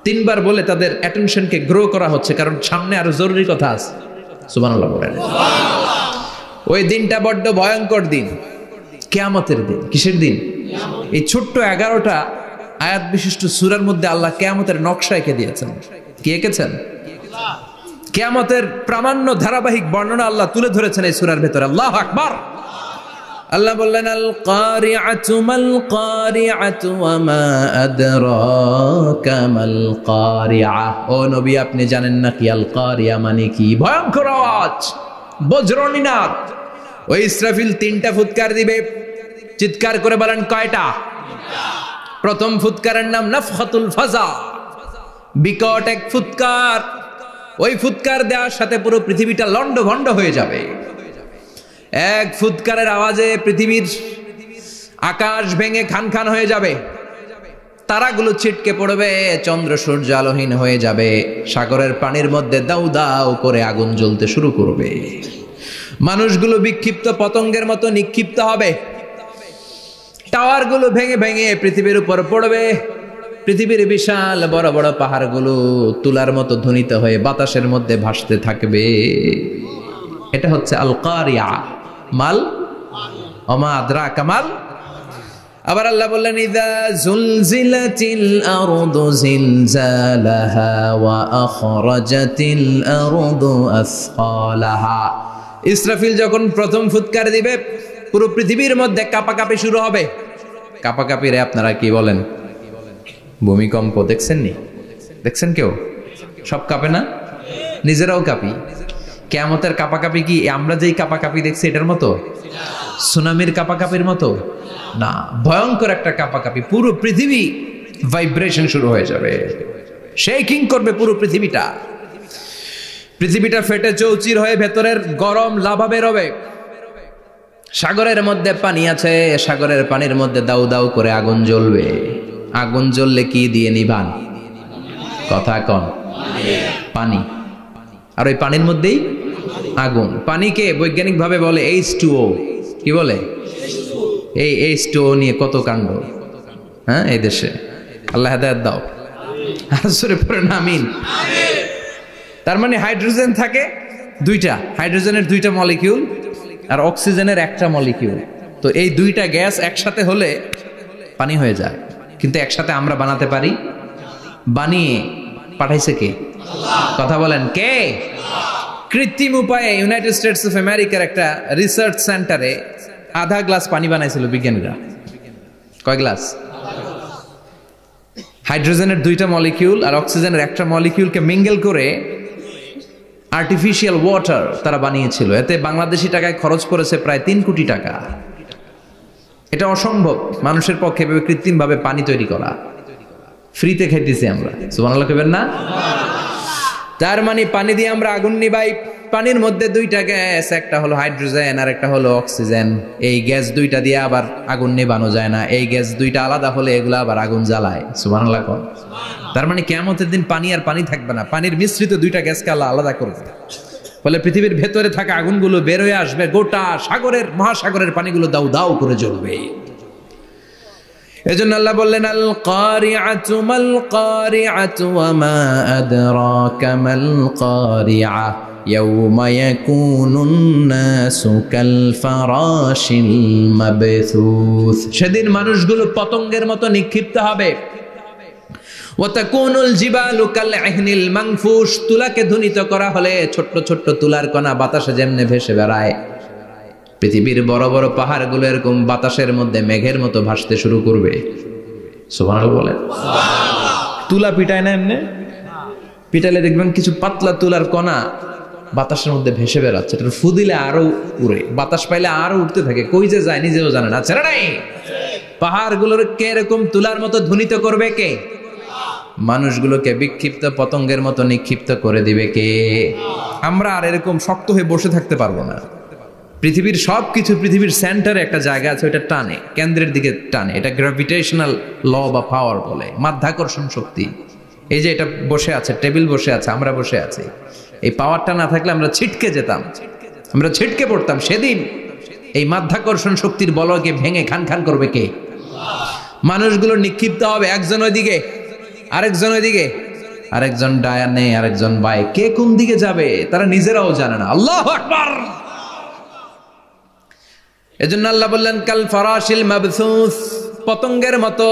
Speaker 1: 3 বার বলে তাদের অ্যাটেনশনকে গ্রো করা হচ্ছে, কারণ সামনে আরো জরুরি কথা আছে। সুবহানাল্লাহ বলেন। ওই দিনটা বড্ড ভয়ঙ্কর দিন, কিয়ামতের দিন। কিসের দিন? এই ছোট্ট 11টা আয়াত বিশিষ্ট সূরার মধ্যে আল্লাহ কিয়ামতের নকশা এঁকে দিয়েছেন। কি এঁকেছেন? কিয়ামতের প্রামাণ্য ধারাবাহিক বর্ণনা আল্লাহ তুলে ধরেছেন এই সূরার ভেতরে। আল্লাহু আকবার। আল্লাহ বললেন আল কারিআতু মাল কারিআতু ওয়া মা আদরাকা মাল কারিআ। ও নবী, আপনি জানেন না কি আল কারিআ মানে কি? ভয়ঙ্কর আওয়াজ, বজ্রনিনাদ। ওই ইসরাফিল 3টা ফুৎকার দিবে। চিৎকার করে বলেন কয়টা? প্রথম ফুৎকারের নাম নাফখাতুল ফাজা, বিকট এক ফুৎকার। ওই ফুৎকার দেওয়ার সাথে পুরো পৃথিবীটা লন্ডভন্ড হয়ে যাবে। এক ফুৎকারের আওয়াজে পৃথিবীর আকাশ ভেঙে খান খান হয়ে যাবে, তারাগুলো ছিটকে পড়বে, চন্দ্র সূর্য আলোহীন হয়ে যাবে, সাগরের পানির মধ্যে দাউ দাউ করে আগুন জ্বলতে শুরু করবে, মানুষগুলো বিক্ষিপ্ত পতঙ্গের মতো নিক্ষিপ্ত হবে, টাওয়ারগুলো ভেঙে ভেঙে পৃথিবীর উপর পড়বে, পৃথিবীর বিশাল বড় বড় পাহাড়গুলো তুলার মতো ধ্বনিত হয়ে বাতাসের মধ্যে ভাসতে থাকবে। এটা হচ্ছে আল কারিয়া। মাল ওমা আদরাকা মাল। আবার আল্লাহ বললেন ইযা যুলজিলাতিল আরদু জিলজালাহা ওয়া আখরাজাতিল আরদু আসকালাহা। ইসরাফিল যখন প্রথম ফুৎকার দিবে পুরো পৃথিবীর মধ্যে কাঁপাকাঁপি শুরু হবে। কাঁপাকাঁপিরে আপনারা কি বলেন? ভূমিকম্প দেখছেন নি? দেখছেন কেউ? সব কাঁপে না? নিজেরাও কাঁপি। কিয়ামতের কাঁপাকাঁপি কি আমরা যেই কাঁপাকাঁপি দেখছি এটার মতো? সুনামির কাঁপাকাঁপির মতো না, ভয়ঙ্কর একটা কাঁপাকাঁপি। পুরো পৃথিবী ভাইব্রেশন শুরু হয়ে যাবে, শেকিং করবে পুরো পৃথিবীটা। পৃথিবীটা ফেটে চৌচির হয়ে ভেতরের গরম লাভা বেরোবে। সাগরের মধ্যে পানি আছে, সাগরের পানির মধ্যে দাউ দাউ করে আগুন জ্বলবে। আগুন জ্বললে কি দিয়ে নিভান? কথা কন। পানি। আর ওই পানির মধ্যেই আগুন। পানিকে বৈজ্ঞানিক ভাবে বলে H2O। কি বলে? এই H2O নিয়ে কত কাণ্ড, হ্যাঁ, এই দেশে। আল্লাহ হেদায়েত দাও। আসরে পড়েন আমিন। তার মানে হাইড্রোজেন থাকে দুইটা, হাইড্রোজেনের 2টা মলিকিউল আর অক্সিজেনের 1টা মলিকিউল। তো এই 2টা গ্যাস একসাথে হলে পানি হয়ে যায়। কিন্তু একসাথে আমরা বানাতে পারি? বানিয়ে পাঠাইছে কে? কথা বলেন কে? কৃত্রিম উপায়ে ইউনাইটেড স্টেটস অফ আমেরিকার একটা রিসার্চ সেন্টারে আধা গ্লাস পানি বানাইছিল বিজ্ঞানীরা। কয় গ্লাস? হাইড্রোজেনের 2টা মলিকিউল আর অক্সিজেনের 1টা মলিকিউলকে মিঙ্গেল করে আর্টিফিশিয়াল ওয়াটার তারা বানিয়েছিল। এতে বাংলাদেশি টাকায় খরচ করেছে প্রায় 3 কোটি টাকা। এটা অসম্ভব মানুষের পক্ষে এভাবে কৃত্রিম ভাবে পানি তৈরি করা। ফ্রিতে খাইতেছি আমরা, সুবহানাল্লাহ কইবেন না? তার মানে পানি দিয়ে আমরা আগুন নিভাই। পানির মধ্যে 2টা গ্যাস, একটা হলো হাইড্রোজেন আর একটা হলো অক্সিজেন। এই গ্যাস 2টা দিয়ে আবার আগুন নিভানো যায় না। এই গ্যাস 2টা আলাদা হলে এগুলো আবার আগুন জ্বালায়। সুবহানাল্লাহ কোন। তার মানে কিয়ামতের দিন পানি আর পানি থাকবে না, পানির মিশ্রিত 2টা গ্যাসকে আল্লাহ আলাদা করবে। ফলে পৃথিবীর ভেতরে থাকা আগুনগুলো বের হয়ে আসবে, গোটা সাগরের মহাসাগরের পানিগুলো দাউ দাউ করে জ্বলবে। এজন্য আল্লাহ বললেন আল কারিআতু মাল কারিআতু ওয়া মা আদরাকা মাল কারিআ ইয়াওমা ইয়াকুনুন নাসু কাল ফারাশিল মাবথুস। সেদিন মানুষগুলো পতঙ্গের মতো নিক্ষিপ্ত হবে। ওয়া তাকুনুল জিবালু কাল ইহনিল মানফুশ। তুলাকে ধ্বনিত করা হলে ছোট্ট ছোট্ট তুলার কণা বাতাসে যেমনে ভেসে বেড়ায়, পৃথিবীর বড় বড় পাহাড়গুলো এরকম বাতাসের মধ্যে মেঘের মতো ভাসতে শুরু করবে। সুবহানাল্লাহ বলেন। তুলা পিটায় না এমনি? পিটালে দেখবেন কিছু পাতলা তুলার কণা বাতাসের মধ্যে ভেসে বেড়াচ্ছে। এটা ফু দিলে আরো উড়ে, বাতাস পাইলে আরো উঠতে থাকে, কই যে যায় নিজেও জানে না। ছেড়ে নাই। পাহাড়গুলোর কে এরকম তুলার মতো ধ্বনিত করবে কে? মানুষগুলোকে বিক্ষিপ্ত পতঙ্গের মতো নিক্ষিপ্ত করে দিবে কে? আমরা আর এরকম শক্ত হয়ে বসে থাকতে পারবো না। পৃথিবীর সবকিছু, পৃথিবীর সেন্টারে একটা জায়গা আছে, ওটা টানে, কেন্দ্রের দিকে টানে। এটা গ্র্যাভিটেশনাল ল বা পাওয়ার বলে, মাধ্যাকর্ষণ শক্তি। এই যে এটা বসে আছে, টেবিল বসে আছে, আমরা বসে আছি, এই পাওয়ারটা না থাকলে আমরা ছিটকে যেতাম, আমরা ছিটকে পড়তাম। সেদিন এই মাধ্যাকর্ষণ শক্তির বলকে ভেঙে খান খান করবে কে? মানুষগুলো নিক্ষিপ্ত হবে, একজন ওইদিকে, আরেকজন ওইদিকে, আরেকজন ডায়ানে, আরেকজন বাই। কে কোন দিকে যাবে তারা নিজেরাও জানে না। আল্লাহু আকবার। এজন্য আল্লাহ বললেন কাল ফারাশিল মাবসুস, পতঙ্গের মতো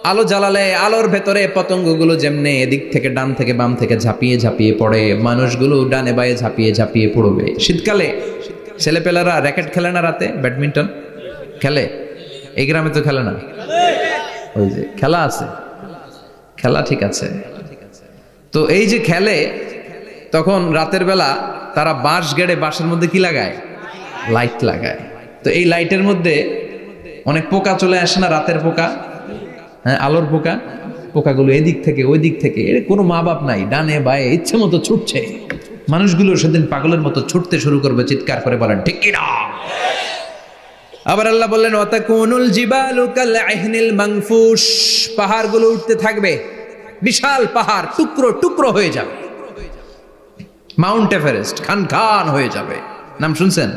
Speaker 1: আলো জ্বালালে আলোর ভেতরে পতঙ্গগুলো যেমনে এদিক থেকে ডান থেকে বাম থেকে ঝাঁপিয়ে ঝাঁপিয়ে পড়ে, মানুষগুলো ডানে বায়ে ঝাঁপিয়ে ঝাঁপিয়ে পড়বে। শীতকালে ছেলেপেলারা র্যাকেট খেলে না, রাতে ব্যাডমিন্টন খেলে, এই গ্রামে তো খেলে না, ওই যে খেলা আছে, খেলা ঠিক আছে। তো এই যে খেলে, তখন রাতের বেলা তারা বাঁশ গেড়ে বাঁশের মধ্যে কি লাগায়, লাইট লাগায়। তো এই লাইটের মধ্যে অনেক পোকা চলে আসে না, রাতের পোকা, হ্যাঁ আলোর পোকা, পোকাগুলো এদিক থেকে ওই দিক থেকে, এর কোনো মা বাপ নাই, ডানে বায়ে ইচ্ছে মতো ছুটছে। মানুষগুলো সেদিন পাগলের মতো ছুটতে শুরু করবে, চিৎকার করে বলেন ঠিক কি না। আবার আল্লাহ বললেন ওয়াতাকুনুল জিবালু কাল আহিনিল মানফুশ, পাহাড়গুলো উঠতে থাকবে, বিশাল পাহাড় টুকরো টুকরো হয়ে যাবে, মাউন্ট এভারেস্ট খান খান হয়ে যাবে। নাম শুনছেন?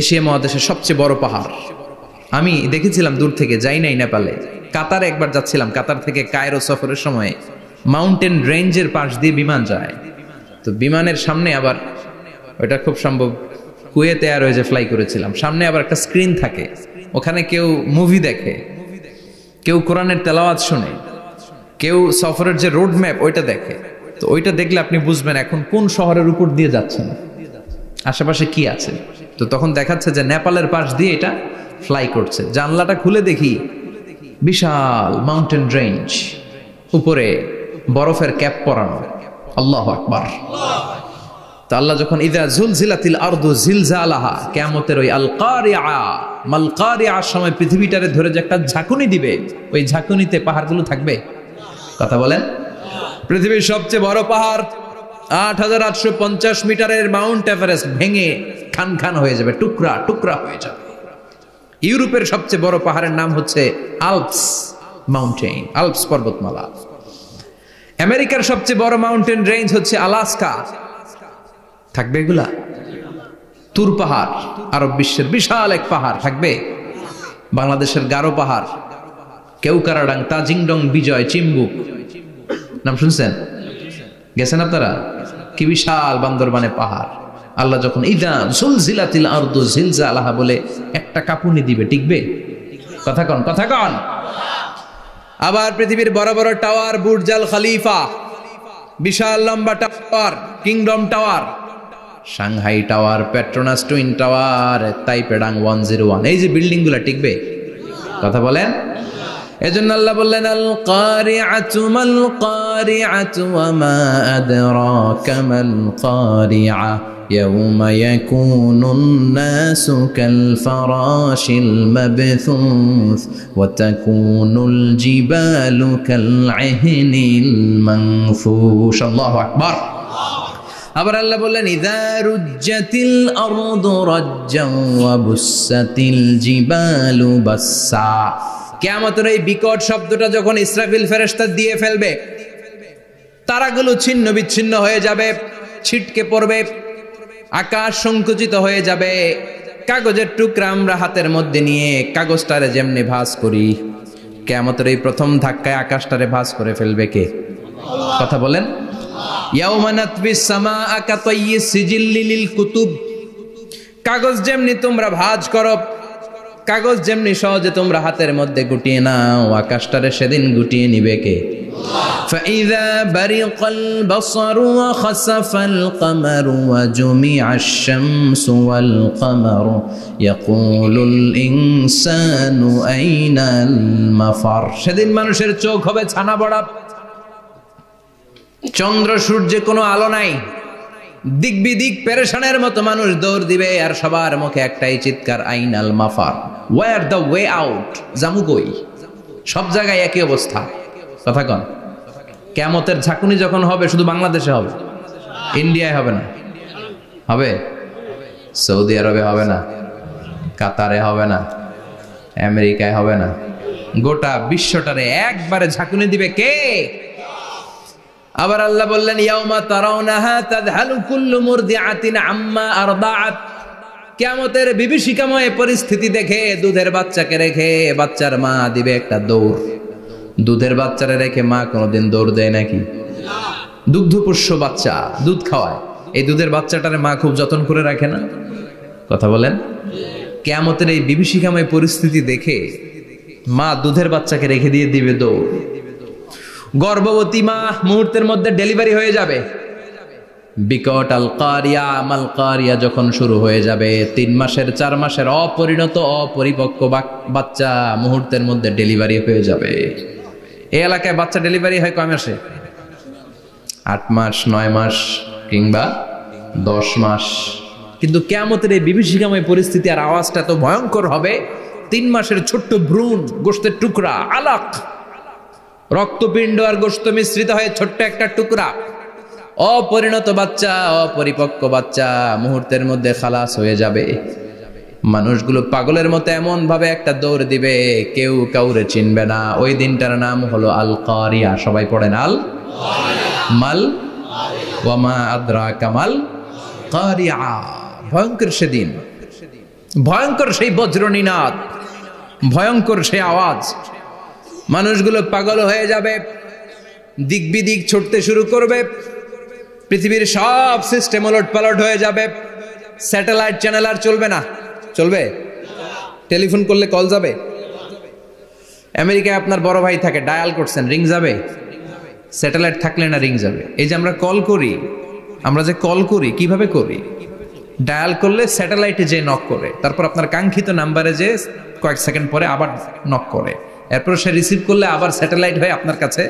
Speaker 1: এশিয়া মহাদেশের সবচেয়ে বড় পাহাড়। আমি দেখেছিলাম দূর থেকে, যাই নাই নেপালে, কাতারে একবার যাচ্ছিলাম, কাতার থেকে কায়রো সফরের সময় মাউন্টেন রেঞ্জের পাশ দিয়ে বিমান যায়। তো বিমানের সামনে আবার, ওইটা খুব সম্ভব কুয়েতে এয়ারওয়েজে ফ্লাই করেছিলাম, সামনে আবার একটা স্ক্রিন থাকে, ওখানে কেউ মুভি দেখে, কেউ কোরআনের তেলাওয়াত শুনে, কেউ সফরের যে রোড ম্যাপ ওইটা দেখে। তো ওইটা দেখলে আপনি বুঝবেন এখন কোন শহরের উপর দিয়ে যাচ্ছেন, আশেপাশে কি আছে। তো তখন দেখাচ্ছে যে নেপালের পাশ দিয়ে এটা ফ্লাই করছে। জানলাটা খুলে দেখি বিশাল মাউন্টেন রেঞ্জ, উপরে বরফের ক্যাপ পরানো। আল্লাহু আকবার। তো আল্লাহ যখন ইযা যুলজিলাতিল আরদু জিলজালাহা, কিয়ামতের ওই আল কারিআ মাল কারিআর সময় পৃথিবীটারে ধরে যে একটা ঝাঁকুনি দিবে, ওই ঝাঁকুনিতে পাহাড়গুলো থাকবে। কথা বলেন? পৃথিবীর সবচেয়ে বড় পাহাড় ৮৮৫০ মিটারের মাউন্ট এভারেস্ট ভেঙে খান খান হয়ে যাবে, টুকরা টুকরা হয়ে যাবে। ইউরোপের সবচেয়ে বড় পাহাড়ের নাম হচ্ছে আল্পস মাউন্টেন, আল্পস পর্বতমালা। আমেরিকার সবচেয়ে বড় মাউন্টেন রেঞ্জ হচ্ছে আলাস্কা, থাকবে এগুলা? তুর পাহাড় আরব বিশ্বের বিশাল এক পাহাড় থাকবে। বাংলাদেশের গারো পাহাড়, কেউকারাডাং, তাজিংডং, বিজয়, চিম্বুক, নাম শুনছেন? গেছেন আপনারা? কি বিশাল বান্দরবানে পাহাড়। আল্লাহ যখন ইদা জুলজিলাতিল আরদু জিলজালাহা বলে একটা কাঁপুনি দিবে, টিকবে? কথা কন, কথা কন। আবার পৃথিবীর বড় বড় টাওয়ার, বুর্জ আল খলিফা, বিশাল লম্বা tower, kingdom tower, Shanghai tower, Petronas twin tower, তাইপেডাং 101, এই যে বিল্ডিং গুলা টিকবে? কথা বলেন। এজন্য আল্লাহ বললেন আল কারিআতু মাল কারিআতু ওয়া মা আদরাকা মাল কারিআ ইয়াউমা ইয়াকুনুন নাসু কাল ফারাশিল মাবথুস ওয়া তাকুনুল জিবালু কাল আহিনিল মানফুশ। আল্লাহু আকবার। আবার আল্লাহ বললেন ইযা রুজ্জাতিল আরদু রাজ্জান ওয়া বুসাতিল জিবালু বাসসা। কিয়ামতের এই বিকট শব্দটা যখন ইসরাফিল ফেরেশতা দিয়ে ফেলবে, তারাগুলো ছিন্ন বিচ্ছিন্ন হয়ে যাবে, ছিটকে পড়বে, আকাশ সংকুচিত হয়ে যাবে। কাগজের টুকরা আমরা হাতের মধ্যে নিয়ে কাগজটারে যেমনি ভাঁজ করি, কিয়ামতের এই প্রথম ধাক্কায় আকাশটারে ভাঁজ করে ফেলবে কে? কথা বলেন। ইয়াউমা নাতবিস সামাআ কাতাইয়িস সিজিল্লি লিল কুতুব। কাগজ যেমনি তোমরা ভাঁজ করো, কাগজ যেমনি সহজে তোমরা হাতের মধ্যে গুটিয়ে নাও, আকাশটারে সেদিন গুটিয়ে নিবে কে? ফাইযা বারিকাল বাসারু ওয়া খাসাফাল কামারু ওয়া জুমিআশ শামসু ওয়াল কামারু ইয়াকুলুল ইনসানু আইনাল মাফার। সেদিন মানুষের চোখ হবে ছানা বড়া, চন্দ্র সূর্যে কোনো আলো নাই, দিক বিদিক পেরেশানের মতো মানুষ দৌড় দিবে, আর সবার মুখে একটাই চিৎকার, আইনাল মাফার, ওয়্যার দ্য ওয়ে আউট, জামু কই? সব জায়গায় একই অবস্থা। কথা কন। কিয়ামতের ঝাঁকুনি যখন হবে শুধু বাংলাদেশে হবে, ইন্ডিয়ায় হবে না, হবে সৌদি আরবে হবে না, কাতারে হবে না, আমেরিকায় হবে না, গোটা বিশ্বটারে একবারে ঝাঁকুনি দিবে কে? আবার আল্লাহ বললেন ইয়াউমা তারাউনাহা তাযহালু কুল্লু মুরদিআতিন আম্মা আরদাআত। কিয়ামতের বিভীষিকাময় পরিস্থিতি দেখে দুধের বাচ্চাকে রেখে বাচ্চার মা দিবে একটা দৌড়। দুধের বাচ্চারে রেখে মা কোনোদিন দৌড় দেয় নাকি? দুগ্ধপোষ্য বাচ্চা, দুধ খাওয়ায়, এই দুধের বাচ্চাটারে মা খুব যত্ন করে রাখে না? কথা বলেন। কিয়ামতের এই বিভীষিকাময় পরিস্থিতি দেখে মা দুধের বাচ্চাকে রেখে দিয়ে দিবে দৌড়। গর্ভবতী মা মুহূর্তের মধ্যে ডেলিভারি হয়ে যাবে। বিকট আল কারিয়া মাল কারিয়া যখন শুরু হয়ে যাবে, 3 মাসের 4 মাসের অপরিণত অপরিপক্ক বাচ্চা মুহূর্তের মধ্যে ডেলিভারি হয়ে যাবে। এই এলাকায় বাচ্চা ডেলিভারি হয় কয় মাসে? 8 মাস, 9 মাস কিংবা 10 মাস। কিন্তু কিয়ামতের এই বিভীষিকাময় পরিস্থিতি আর আওয়াজটা তো ভয়ঙ্কর হবে। 3 মাসের ছোট্ট ভ্রূণ, গোশতের টুকরা, আলাক, রক্তপিণ্ড আর গোশত মিশ্রিত হয়ে ছোট্ট একটা টুকরা, অপরিণত বাচ্চা, অপরিপক্ক বাচ্চা মুহূর্তের মধ্যে খালাস হয়ে যাবে। মানুষগুলো পাগলের মতো এমন ভাবে একটা দৌড় দিবে, কেউ কাউরে চিনবে না। ওই দিনটার নাম হলো আল কারিয়া। সবাই পড়েন আল মাল ওয়ামা আদরাকা মাল কারিয়া। ভয়ঙ্কর সেদিন, ভয়ঙ্কর সেই বজ্রনিনাদ, ভয়ঙ্কর সেই আওয়াজ। মানুষগুলো পাগল হয়ে যাবে, দিক বিদিক ছুটতে শুরু করবে। পৃথিবীর সব সিস্টেম ওলট পালট হয়ে যাবে। স্যাটেলাইট চ্যানেল আর চলবে না। চলবে? টেলিফোন করলে কল যাবে? আমেরিকায় আপনার বড় ভাই থাকে, ডায়াল করছেন, রিং যাবে? স্যাটেলাইট থাকলে না রিং যাবে? এই যে আমরা কল করি, আমরা যে কল করি কিভাবে করি? ডায়াল করলে স্যাটেলাইটে যে নক করে, তারপর আপনার কাঙ্ক্ষিত নাম্বারে যে কয়েক সেকেন্ড পরে আবার নক করে, এরপর সে রিসিভ করলে আবার স্যাটেলাইট হয়ে আপনার কাছে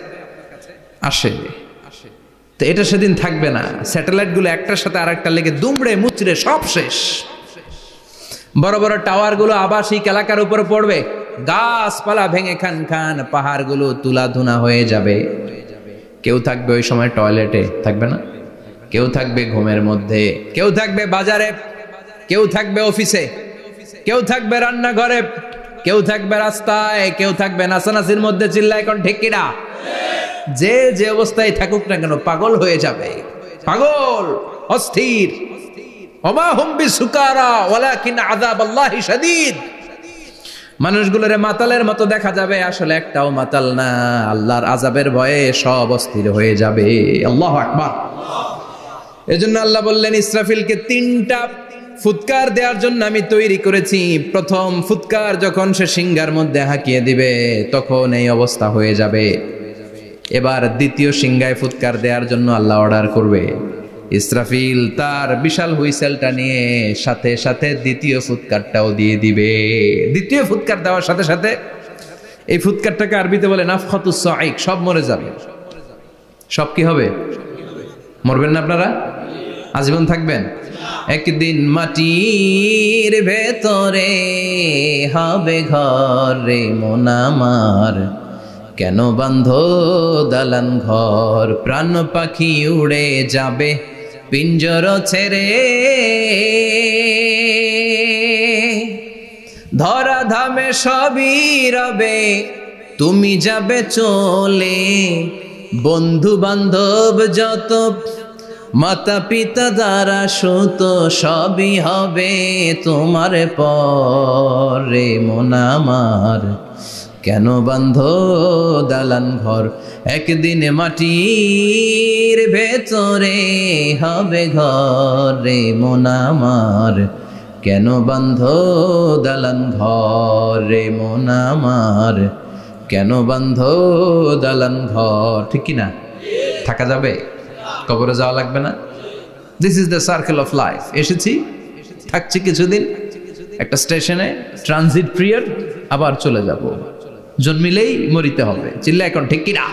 Speaker 1: আসে। তো এটা সেদিন থাকবে না। স্যাটেলাইট গুলো একটার সাথে আরেকটা লেগে দুমড়ে মুচড়ে সব শেষ। বড় বড় টাওয়ার গুলো আবাসিক এলাকার উপরে পড়বে, গাছপালা ভেঙে খান খান, পাহাড় গুলো তুলা ধুনা হয়ে যাবে। কেউ থাকবে ওই সময় টয়লেটে, থাকবে না? কেউ থাকবে ঘুমের মধ্যে, কেউ থাকবে বাজারে, কেউ থাকবে অফিসে, কেউ থাকবে রান্নাঘরে, কেউ থাকবে রাস্তায়, কেউ থাকবে নাচানাচির মধ্যে। চিল্লায় কোন ঠিক কিনা? যে যে অবস্থায় থাকুক না কেন পাগল হয়ে যাবে, পাগল, অস্থির। ওমা হুম বিসুকারা ওয়ালাকিন আযাবাল্লাহি শাদীদ। মানুষগুলোরে মাতালের মতো দেখা যাবে, আসলে একটাও মাতাল না। আল্লাহর আযাবের ভয়ে সব অস্থির হয়ে যাবে। আল্লাহু আকবার। এজন্য আল্লাহ বললেন, ইসরাফিলকে 3টা ফুৎকার দেওয়ার জন্য আমি তৈরি করেছি। প্রথম ফুৎকার যখন সে সিংহার মধ্যে হাঁকিয়ে দিবে, তখন এই অবস্থা হয়ে যাবে। এবার দ্বিতীয় সিংহায় ফুৎকার দেওয়ার জন্য আল্লাহ অর্ডার করবে। ইসরাফিল তার বিশাল হুইসেলটা নিয়ে সাথে সাথে দ্বিতীয় ফুৎকারটাও দিয়ে দিবে। দ্বিতীয় ফুৎকার দেওয়ার সাথে সাথে এই ফুৎকারটাকে আরবিতে বলে নাফখাতুস সাঈক। সব মরে যাবে। সব কি হবে? মরবেন না আপনারা? আজীবন থাকবেন? একদিন মাটির ভেতরে হবে ঘর রে মন আমার, কেন বাঁধো দালান ঘর, প্রাণ পাখি উড়ে যাবে পিঞ্জর ছেড়ে, ধরা ধামে সবই রবে তুমি যাবে চলে, বন্ধু বান্ধব যত মাতা পিতা দ্বারা সুত সবই হবে তোমার পরে মন আমার, কেন বাঁধো দালান ঘর, একদিন মাটির ভেতরে হবে ঘর রে মন আমার, কেন বাঁধো দালান ঘর রে মন আমার, কেন বাঁধো দালান ঘর। ঠিক কিনা? থাকা যাবে? কবরে যাওয়া লাগবে না? This is the circle of life. এসেছি, থাকছি কিছুদিন একটা স্টেশনে, ট্রানজিট পিরিয়ড, আবার চলে যাব। জন্মিলেই মরিতে হবে। চিল্লা এখন ঠিক কিনা?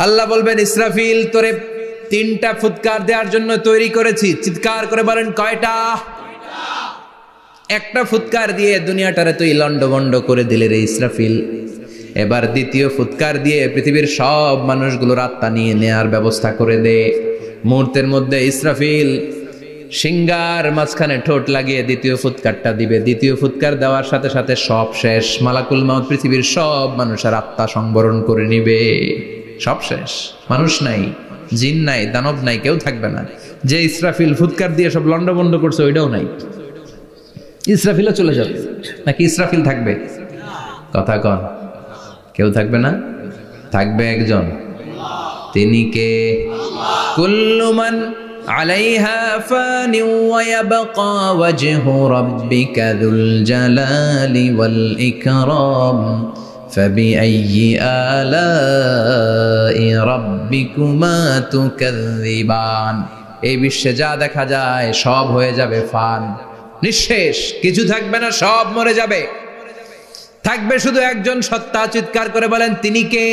Speaker 1: আল্লাহ বলবেন, ইসরাফিল তোরে 3টা ফুৎকার দেওয়ার জন্য তৈরি করেছি। চিৎকার করে বলেন, কয়টা? একটা ফুৎকার দিয়ে দুনিয়াটারে তুই লন্ডভন্ড করে দিলে রে ইসরাফিল। এবার দ্বিতীয় ফুৎকার দিয়ে পৃথিবীর সব মানুষগুলোর আত্মা নিয়ে নেয়ার ব্যবস্থা করে দে। মুহূর্তের মধ্যে ইসরাফিল সিংহার মাঝখানে ঠোঁট লাগিয়ে দ্বিতীয় ফুৎকারটা দিবে। দ্বিতীয় ফুৎকার দেওয়ার সাথে সাথে সব শেষ। মালাকুল মাউত পৃথিবীর সব মানুষের আত্মা সংবরণ করে নিবে। সব শেষ। মানুষ নাই, জিন নাই, দানব নাই, কেউ থাকবে না। যে ইসরাফিল ফুৎকার দিয়ে সব লন্ডভন্ড করছে ওইটাও নাই। ইসরাফিলও চলে যাবে নাকি ইসরাফিল থাকবে? কথা কন। কেউ থাকবে না? থাকবে একজন। তিনি কে? কুল্লু মান আলাইহা ফানি ওয়া ইয়াবকা ওয়াজহু রাব্বিকা যুল জালালি ওয়াল ইকরাম ফাবিআইয়ি আলাই রাব্বিকুমা তুকাযযিবান। এই বিশ্বে যা দেখা যায় সব হয়ে যাবে ফান, নিঃশেষ, কিছু থাকবে না, সব মরে যাবে। থাকবে শুধু একজন সত্তা, চিৎকার করে বলেন তিনি কে?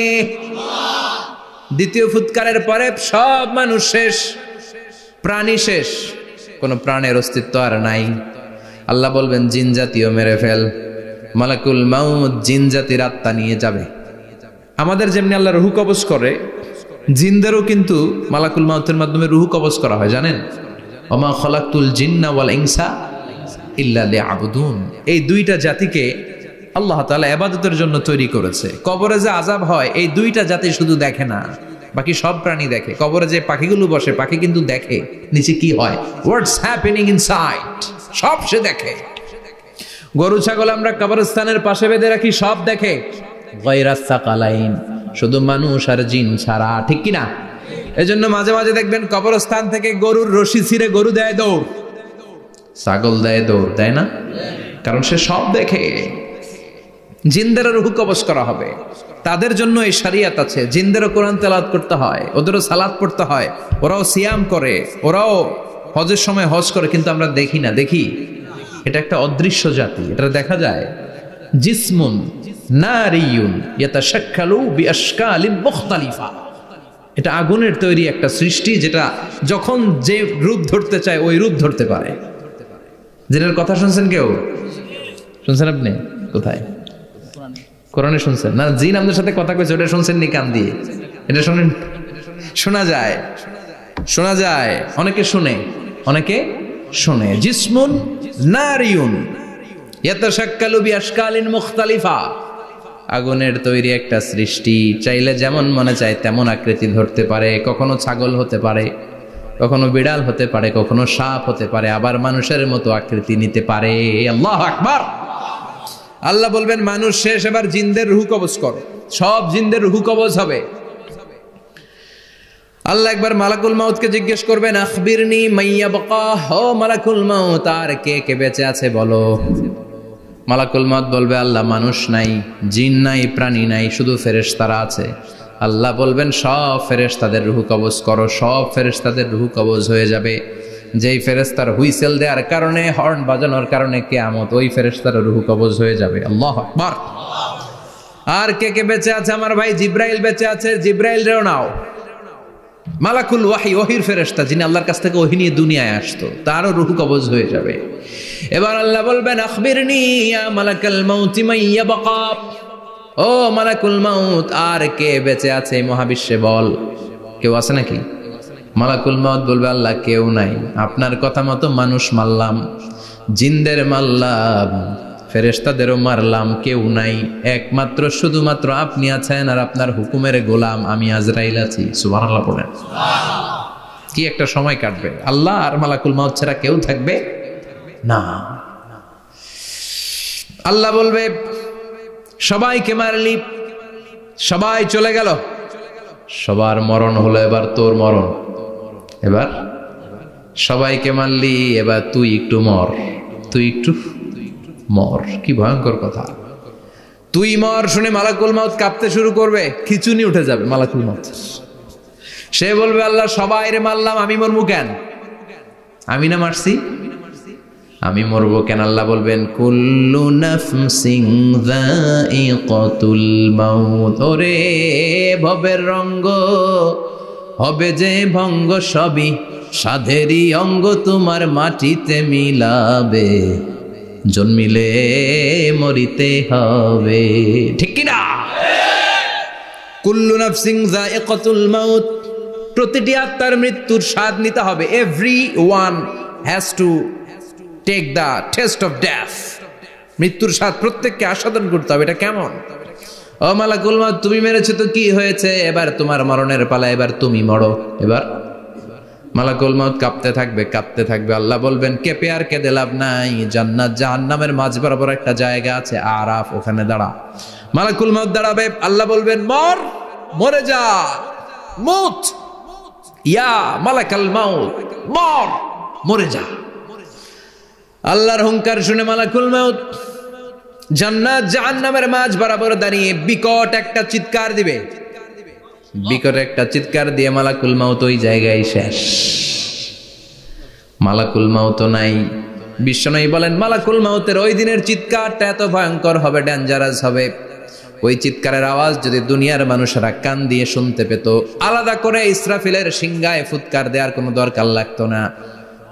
Speaker 1: দ্বিতীয় ফুৎকারের পরে সব মানুষ শেষ, প্রাণী শেষ, কোন প্রাণের অস্তিত্ব আর নাই। আল্লাহ বলবেন জিন জাতিও মেরে ফেল। মালাকুল মাউত জিন জাতির আত্মা নিয়ে যাবে। আমাদের যেমনি আল্লাহ রুহু কবজ করে, জিনদেরও কিন্তু মালাকুল মাউতের মাধ্যমে রুহু কবজ করা হয়, জানেন? ওমা খলাকতুল জিন্না ওয়াল ইনসা ইল্লা লিয়াবুদুন। এই দুইটা জাতিকে আল্লাহ তাআলা ইবাদতের জন্য তৈরি করেছে। কবরে যে আযাব হয় এই দুইটা জাতি শুধু দেখে না, বাকি সব প্রাণী দেখে। কবরে যে পাখিগুলো বসে, পাখি কিন্তু দেখে নিচে কি হয়, হোয়াটস হ্যাপেনিং ইনসাইড, সব সে দেখে। গরু ছাগল আমরা কবরস্থানের পাশে বেঁধে রাখি, সব দেখে। গায়রাস সাকালাইন, শুধু মানুষ আর জিন ছাড়া, ঠিক কি না? এজন্য মাঝে মাঝে দেখবেন কবরস্থান থেকে গরুর রশি ছিঁড়ে গরু দেয় দৌড়, ছাগল দেয় দৌড়, দেয় না? কারণ সে সব দেখে। জিনদেরও রূহ কবজ করা হবে, তাদের জন্য এই শরিয়ত আছে। জিনদেরও কোরআন তেলাওয়াত করতে হয়, ওদেরও সালাত পড়তে হয়, ওরাও সিয়াম করে, ওরাও হজের সময় হজ করে, কিন্তু আমরা দেখি না। দেখি, এটা একটা অদৃশ্য জাতি, এটা দেখা যায়। জিসমুন নারিয়ুন ইয়াতাশাক্কালু বিআশকালিন মুখতালিফা, এটা আগুনের তৈরি একটা সৃষ্টি, যেটা যখন যে রূপ ধরতে চায় ওই রূপ ধরতে পারে। জিনের কথা শুনছেন কেউ? শুনছেন আপনি? কোথায়? কোরআনে শুনছেন না? জিন আমাদের সাথে কথা কইছে, ওটা শুনছেন নি কান দিয়ে? এটা শুনেন, শোনা যায়, শোনা যায়, অনেকে শুনে, অনেকে শুনে। জিসমুন নারিয়ুন ইয়াতাশাক্কালু বিআশকালিন মুখতালিফা, আগুনের তৈরি একটা সৃষ্টি, চাইলে যেমন মনে চায় তেমন আকৃতি ধরতে পারে। কখনো ছাগল হতে পারে, কখনো বিড়াল হতে পারে, কখনো সাপ হতে পারে, আবার মানুষের মতো আকৃতি নিতে পারে। আল্লাহু আকবার। আল্লাহ বলবেন মানুষ শেষ, এবার জিনদের রূহ কবজ করো। সব জিনদের রূহ কবজ হবে। আল্লাহ একবার মালাকুল মাউতকে জিজ্ঞেস করবেন, আখবিরনি মাইয়াবকা, ও মালাকুল মাউত, আর কে কে বেঁচে আছে বলো। মালাকুল মাউত বলবে, আল্লাহ মানুষ নাই, জিন নাই, প্রাণী নাই, শুধু ফেরেশতারা আছে। আল্লাহ বলবেন সব ফেরেশতাদের রূহ কবজ করো। সব ফেরেশতাদের রূহ কবজ হয়ে যাবে। যেই ফেরেশতার হুইসেল দেওয়ার কারণে, হর্ন বাজানোর কারণে কিয়ামত, ওই ফেরেশতার রূহ কবজ হয়ে যাবে। আল্লাহু আকবার। আর কে কে বেঁচে আছে? আমার ভাই জিব্রাইল বেঁচে আছে, জিব্রাইল রেও নাও। মালাকুল ওয়াহি, ওহির ফেরেশতা, যিনি আল্লাহর কাছ থেকে ওহী নিয়ে দুনিয়ায় আসতো, তারও রূহ কবজ হয়ে যাবে। এবার আল্লাহ বলবেন, আখবিরনি ইয়া মালাকাল মাউতি মাইয়াবকা, ও মালাকুল মাউত, আর কে বেঁচে আছে এই মহাবিশ্বে বল। কেউ আছে নাকি? মালাকুল মাউত বলবে, আল্লাহ কেউ নাই। আপনার কথা মতো মানুষ মারলাম, জিনদের মারলাম, ফেরেশতাদেরও মারলাম, কেউ নাই, একমাত্র শুধুমাত্র আপনি আছেন, আর আপনার হুকুমের গোলাম আমি আজরাইল আছি। সুবহানাল্লাহ পড়েন। কি একটা সময় কাটবে! আল্লাহ আর মালাকুল মাউত ছাড়া কেউ থাকবে না। আল্লাহ বলবে, সবাইকে মারলি, সবাই চলে গেল, সবার মরণ হলো, এবার তোর মরণ। এবার সবাইকে মারলি, এবার তুই একটু মর, তুই একটু মর। কি ভয়ঙ্কর কথা! তুই মর শুনে মালাকুল মাউত কাঁপতে শুরু করবে, খিচুনি উঠে যাবে মালাকুল মাউত। সে বলবে, আল্লাহ সবাই রে মারলাম, আমি মরবো কেন? আমি না মারছি, আমি মরবো কেন? আল্লাহ বলবেন, কুল্লু নাফসিন যায়িকাতুল মাউত, ওরে ভবের রঙ্গ, হবে যে ভঙ্গ, সবই সাধেরই অঙ্গ, তোমার মাটিতে মিলাবে, জন্মিলে মরিতে হবে। ঠিক কি না? কুল্লু নাফসিন যায়িকাতুল মাউত, প্রতিটি আত্মার মৃত্যুর স্বাদ নিতে হবে। Everyone has to take the test of death. মৃত্যুর স্বাদ প্রত্যেককে আস্বাদন করতে হবে। এটা কেমন? ও মালাকুল মাউত, তুমি মেরেছো তো কি হয়েছে, এবার তোমার মরণের পালা, এবার তুমি মরো। এবার মালাকুল মাউত কাঁপতে থাকবে, কাঁপতে থাকবে। আল্লাহ বলবেন, কেঁপে আর কেঁদে লাভ নাই, জান্নাত জাহান্নামের মাঝ বরাবর একটা জায়গা আছে, আরাফ, ওখানে দাঁড়া। মালাকুল মাউত দাঁড়াবে, আল্লাহ বলবেন, মর, মরে যা, মুত। ইয়া মালাকাল মাউত, মর, মরে যা। আল্লাহর হুঙ্কার শুনে মালাকুল মাউত জান্নাত জাহান্নামের মাঝ বরাবর দাঁড়িয়ে বিকট একটা চিৎকার দিবে। বিকট একটা চিৎকার দিয়ে মালাকুল মাউত ওই জায়গায় শেষ। মালাকুল মাউত নাই। বিশ্বনবী বলেন মালাকুল মাউতের ওই দিনের চিৎকারটা এত ভয়ঙ্কর হবে, ডেঞ্জারাস হবে। ওই চিৎকারের আওয়াজ যদি দুনিয়ার মানুষেরা কান দিয়ে শুনতে পেত, আলাদা করে ইসরাফিলের সিংহায় ফুৎকার দেওয়ার কোনো দরকার লাগতো না।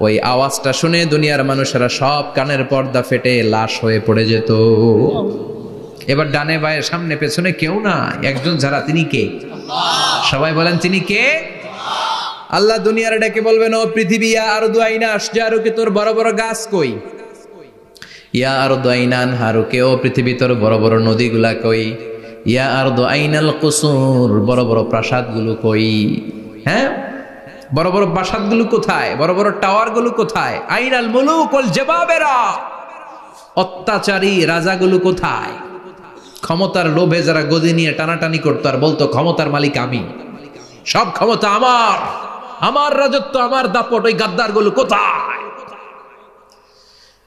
Speaker 1: ওই আওয়াজটা শুনে দুনিয়ার মানুষেরা সব কানের পর্দা ফেটে লাশ হয়ে পড়ে যেত। এবার ডানে বায়ে সামনে পেছনে কেউ না, একজন যারা, তিনি কে? সবাই বলেন তিনি কে? আল্লাহ দুনিয়ার ডেকে বলবেন, ও পৃথিবী, ইয়া আরদু আইনা আশজারুকে, তোর বড় বড় গাছ কই? ইয়া আরদু আইনান হারুকে, ও পৃথিবী তোর বড় বড় নদীগুলা কই? ইয়া আরদু আইনাল কুসুর, বড় বড় প্রাসাদগুলো কই? হ্যাঁ, বড় বড় প্রাসাদগুলো কোথায়? বড় বড় টাওয়ারগুলো কোথায়? আইনাল মুলুক ওয়াল জাবাবেরা, অত্যাচারী রাজাগুলো কোথায়? ক্ষমতার লোভে যারা গদি নিয়ে টানাটানি করতো আর বলতো ক্ষমতার মালিক আমি, সব ক্ষমতা আমার, আমার রাজত্ব, আমার দাপট, ওই গাদ্দারগুলো কোথায়?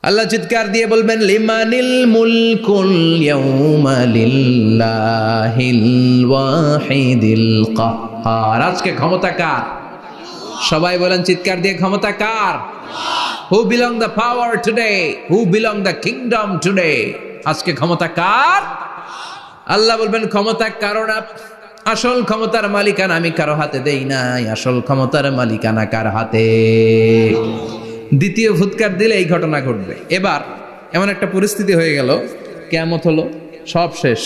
Speaker 1: আল্লাহ চিৎকার দিয়ে বলবেন, লিমানিল মুলকুল ইয়াউমা লিল্লাহিল ওয়াহিদিল কাহ্হার, আজকে ক্ষমতা কার? সবাই বলেন চিৎকার দিয়ে, ক্ষমতা কার? Who belong the power today? Who belong the kingdom today? আজকে ক্ষমতা কার? আল্লাহ বলবেন ক্ষমতা কারো না, আসল ক্ষমতার মালিকানা আমি কারো হাতে দেই নাই, আসল ক্ষমতার মালিকানা কার হাতে? দ্বিতীয় ফুৎকার দিলে এই ঘটনা ঘটবে। এবার এমন একটা পরিস্থিতি হয়ে গেল, কিয়ামত হলো, সব শেষ,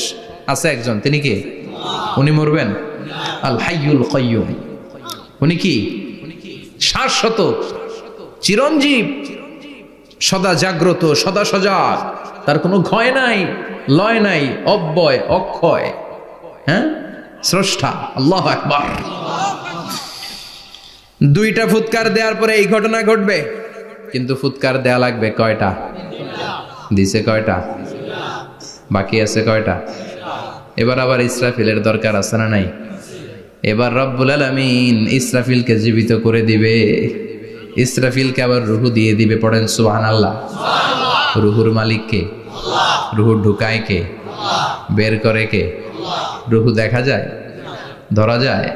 Speaker 1: আছে একজন, তিনি কে? উনি মরবেন? আল হাইয়ুল কাইয়ুম। উনি কি? শাশ্বত, চিরঞ্জীব, সদা জাগ্রত, সদা সজাগ, তার কোনো ক্ষয় নাই, লয় নাই, অব্যয়, অক্ষয়, হ্যাঁ, স্রষ্টা। আল্লাহু আকবার। দুইটা ফুৎকার দেওয়ার পরে এই ঘটনা ঘটবে, কিন্তু ফুৎকার দেয়া লাগবে কয়টা? দিছে কয়টা? বাকি আছে কয়টা? এবার আবার ইসরাফিলের দরকার আছে না নাই? এবার রব্বুল আলামিন ইসরাফিলকে জীবিত করে দিবে, ইসরাফিলকে আবার রুহু দিয়ে দিবে। পড়েন সুবহানাল্লাহ। রুহুর মালিক কে? রুহু ঢুকায় কে? বের করে কে? রুহু দেখা যায়, ধরা যায়?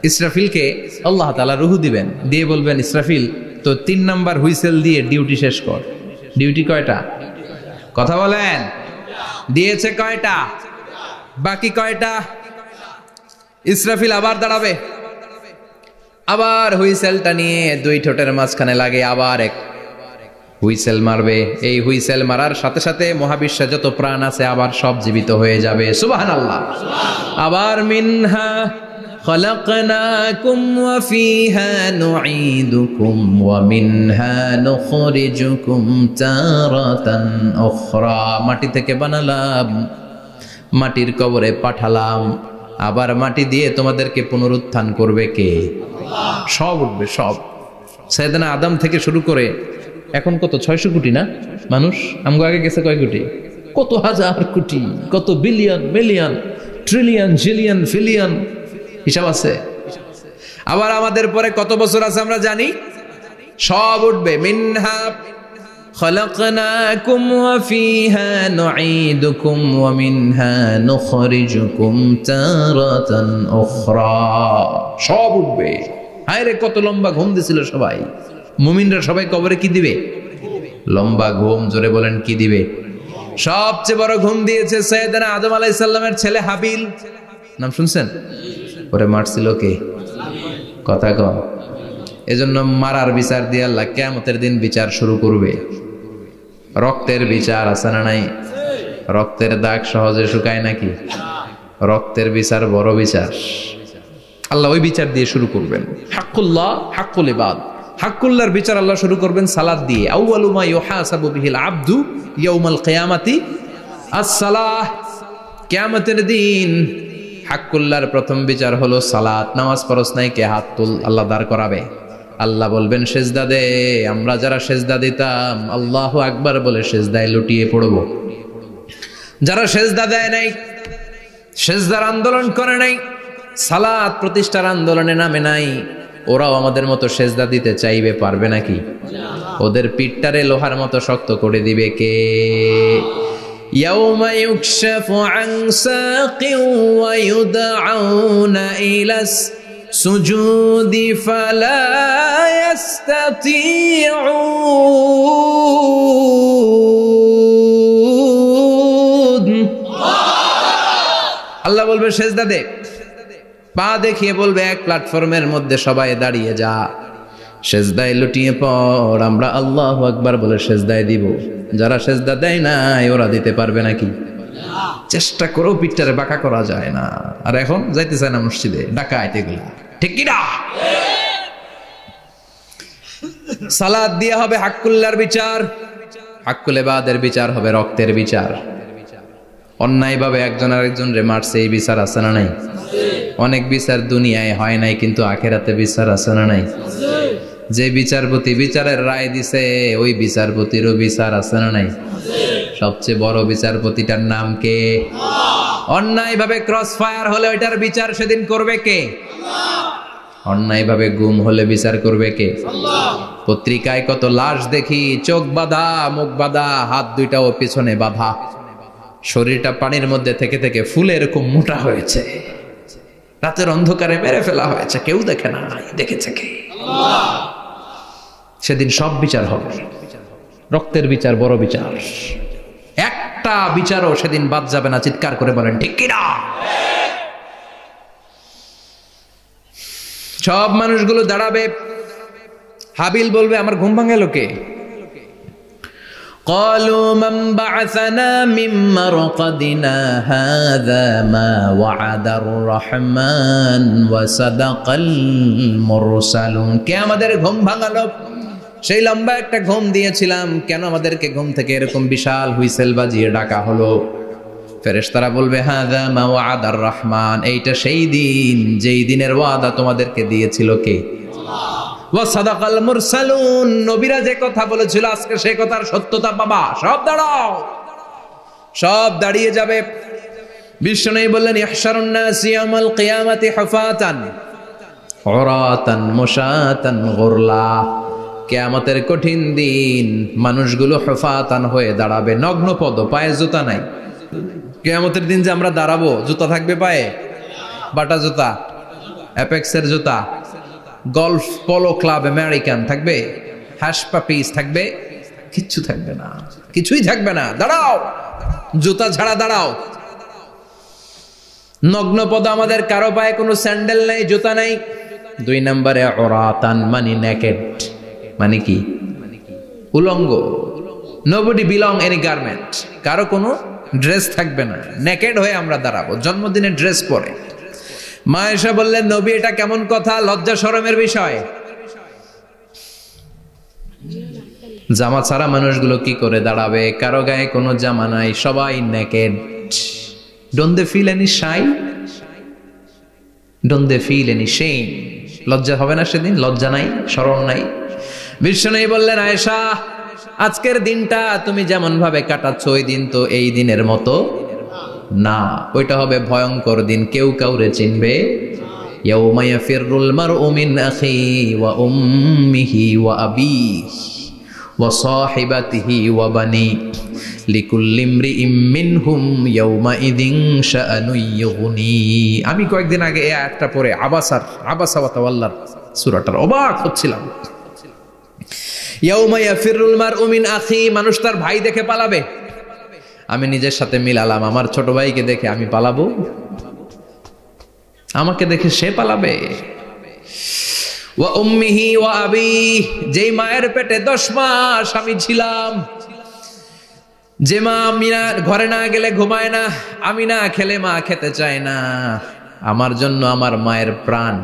Speaker 1: ইসরাফিলকে আল্লাহ তাআলা রুহু দিবেন, দিয়ে বলবেন ইসরাফিল তো 3 নাম্বার হুইসেল দিয়ে ডিউটি শেষ কর। ডিউটি কয়টা? কথা বলেন। দিয়েছে কয়টা? বাকি কয়টা? ইসরাফিল আবার দাঁড়াবে, আবার হুইসেলটা নিয়ে দুই ঠোঁটের মাঝখানে লাগে আবার এক হুইসেল মারবে। এই হুইসেল মারার সাথে সাথে মহাবিশ্বে যত প্রাণ আছে আবার সব জীবিত হয়ে যাবে। সুবহানাল্লাহ। আবার মিনহা খলাকনাকুম ওয়া ফিহা নুঈদুকুম ওয়া মিনহা নুখরিজুকুম তারাতান উখরা, মাটি থেকে বানালাম, মাটির কবরে পাঠালাম, আবার মাটি দিয়ে তোমাদেরকে পুনরুত্থান করবে কে? সব উঠবে, সব। সাইয়েদনা আদম থেকে শুরু করে এখন কত 600 কোটি না মানুষ, আমগো আগে গেছে কয় কোটি? কত হাজার কোটি, কত billion, million, trillion, zillion, pillion, হিসাব আছে। আবার আমাদের পরে কত বছর আছে আমরা জানি? সব উঠবে। মিনহা খলাকনাকুম ওয়া ফিহা নুঈদুকুম ওয়া মিনহা নুখরিজুকুম তারাতান উখরা, সব উঠবে। হায় রে, কত লম্বা ঘুম দিছিল সবাই। মুমিনরা সবাই কবরে কি দিবে? লম্বা ঘুম। জোরে বলেন কি দিবে? সবচেয়ে বড় ঘুম দিয়েছে সাইয়েদনা আদম আলাইহিস সালামের ছেলে হাবিল। নাম শুনছেন? ওরে মারছিল কে? কথা কম। এজন্য মারার বিচার দিয়ে আল্লাহ কিয়ামতের দিন বিচার শুরু করবে। রক্তের বিচার আছে না নাই? রক্তের দাগ সহজে শুকায় নাকি? রক্তের বিচার বড় বিচার। আল্লাহ ওই বিচার দিয়ে শুরু করবেন। হাক্কুল্লাহ, হাক্কুল ইবাদ। হাক্কুল্লাহর বিচার আল্লাহ শুরু করবেন সালাত দিয়ে। আউয়ালু মা ইউহাসাবু বিহিল আবদু ইয়াউমাল কিয়ামাতি আস-সালাহ। কিয়ামতের দিন হাক্কুল্লাহর প্রথম বিচার হলো সালাত। নামাজ পড়স নাই, কে? হাত তুল। আল্লাহ দাঁড় করাবে। আল্লাহ বলবেন সেজদা দে। আমরা যারা সেজদা দিতাম আল্লাহু আকবার বলে সেজদায় লুটিয়ে পড়ব। যারা সেজদা দেয় নাই, সেজদার আন্দোলন করে নাই, সালাত প্রতিষ্ঠার আন্দোলনে নামে নাই, ওরাও আমাদের মতো সেজদা দিতে চাইবে, পারবে নাকি? ওদের পিঠটারে লোহার মতো শক্ত করে দিবে কে? ইয়াউমা ইউকশাফু আন সাকিন ওয়া ইউদআউনা ইলাস সুজুদি ফালা ইয়াস্তাতিউন। আল্লাহ বলবে সেজদা দে, পা দেখিয়ে বলবে এক প্ল্যাটফর্মের মধ্যে সবাই দাঁড়িয়ে যা, সেজদায় লুটিয়ে পড়। আমরা আল্লাহু আকবার বলে সেজদায় দিব। যারা সেজদা দেয় নাই ওরা দিতে পারবে নাকি? চেষ্টা করেও পিঠটারে বাঁকা করা যায় না। আর এখন যাইতে চায় না মসজিদে, ডাকাইতে এগুলা, ঠিক কি না? সালাত দিয়ে হবে হাক্কুল্লার বিচার, হাক্কুল ইবাদের বিচার হবে রক্তের বিচার। অন্যায়ভাবে একজন আরেকজন রে মারছে, এই বিচার আছে না নাই? অনেক বিচার দুনিয়ায় হয় নাই, কিন্তু আখেরাতে বিচার আছে না নাই? যে বিচারপতি বিচারের রায় দিছে ওই বিচারপতিরও বিচার আছে না নাই? সবচেয়ে বড় বিচারপতিটার নাম কে? অন্যায়ভাবে ক্রস ফায়ার হলে ওইটার বিচার সেদিন করবে কে? অন্যায়ভাবে গুম হলে বিচার করবে কে? পত্রিকায় কত লাশ দেখি, চোখ বাঁধা, মুখ বাঁধা, হাত দুইটাও পিছনে বাঁধা, শরীরটা পানির মধ্যে থেকে থেকে ফুলে এরকম মোটা হয়েছে, রাতের অন্ধকারে মেরে ফেলা হয়েছে, কেউ দেখে না, দেখেছে কে? সেদিন সব বিচার হবে, রক্তের বিচার, বড় বিচার। একটা বিচারও সেদিন বাদ যাবে না, চিৎকার করে বলেন ঠিক কিনা? সব মানুষগুলো দাঁড়াবে। হাবিল বলবে আমার ঘুম ভাঙালো কে? قالوا من بعثنا من مرقدنا هذا ما وعد الرحمن وصدق المرسلون। কে আমাদের ঘুম ভাঙালো? সেই লম্বা একটা ঘুম দিয়েছিলাম, কেন আমাদেরকে ঘুম থেকে এরকম বিশাল হুইসেল বাজিয়ে ডাকা হলো? ফেরেশতারা বলবে হাযা মা ওয়াদার রহমান, এইটা সেই দিন যেই দিনের ওয়াদা তোমাদেরকে দিয়েছিল কে? ওয়া সাদাকাল মুরসালুন, নবীরা যে কথা বলেছিল আজকে সেই কথার সত্যতা পাবা। সব দাঁড়াও, সব দাঁড়িয়ে যাবে। বিশ্বনবী বললেন ইহশারুন নাস ইয়াউমাল কিয়ামাতি হুফাতান উরাতান মুশাতান গুরলা। কিয়ামতের কঠিন দিন মানুষগুলো হুফাতান হয়ে দাঁড়াবে, নগ্ন পদ, পায়ে জুতা নাই। কিয়ামতের দিন যে আমরা দাঁড়াবো, জুতা থাকবে পায়ে? বাটা জুতা, অ্যাপেক্সের জুতা, গলফ পোলো ক্লাব আমেরিকান থাকবে? হ্যাশ পাপিস থাকবে? কিচ্ছু থাকবে না, কিছুই থাকবে না। দাঁড়াও, জুতা ছাড়া দাঁড়াও। নগ্ন পদ, আমাদের কারো পায়ে কোনো স্যান্ডেল নাই, জুতা নাই। 2 নম্বরে উরাতান মানে নেকেড, মানে কি? উলঙ্গ। নোবডি বিলং এনি গার্মেন্ট, কারো কোনো ড্রেস থাকবে না, নেকেড হয়ে আমরা দাঁড়াবো। জন্মদিনে ড্রেস পরে। মা আয়েশা বললেন নবী এটা কেমন কথা, লজ্জা শরমের বিষয়। জামা ছাড়া মানুষগুলো কি করে দাঁড়াবে? কারো গায়ে কোনো জামা নাই, সবাই naked. Don't they feel any shy? Don't they feel any shame? লজ্জা হবে না সেদিন? লজ্জা নাই, শরম নাই। বিশ্বনবী বললেন আয়েশা আজকের দিনটা তুমি যেমন ভাবে কাটাচ্ছ ওই দিন তো এই দিনের মতো না, ওইটা হবে ভয়ঙ্কর দিন, কেউ কাউরে চিনবে। ইয়াউমা ইয়াফিরুল মারউ মিন আখিহি ওয়া উম্মিহি ওয়া আবিহি ওয়া সাহিবাতিহি ওয়া বানি লিকুল্লি ইমরিইম মিনহুম ইয়াউমাইযিন শাআনুন ইউগনি। আমি কয়েকদিন আগে এই আয়াতটা পড়ে আবাসা ওয়া তাওয়াল্লার সূরাটার অবাক হচ্ছিলাম। ইয়াউমা ইয়াফিরুল মারউ মিন আখি, মানুষ তার ভাই দেখে পালাবে। আমি নিজের সাথে মিলালাম, আমার ছোট ভাইকে দেখে আমি পালাবো? আমাকে দেখে সে পালাবে? ওয়া উম্মিহি ওয়া আবি, যেই মায়ের পেটে 10 মাস আমি ছিলাম, যে মা আমি না ঘরে না গেলে ঘুমায় না, আমি না খেলে মা খেতে চায় না, আমার জন্য আমার মায়ের প্রাণ,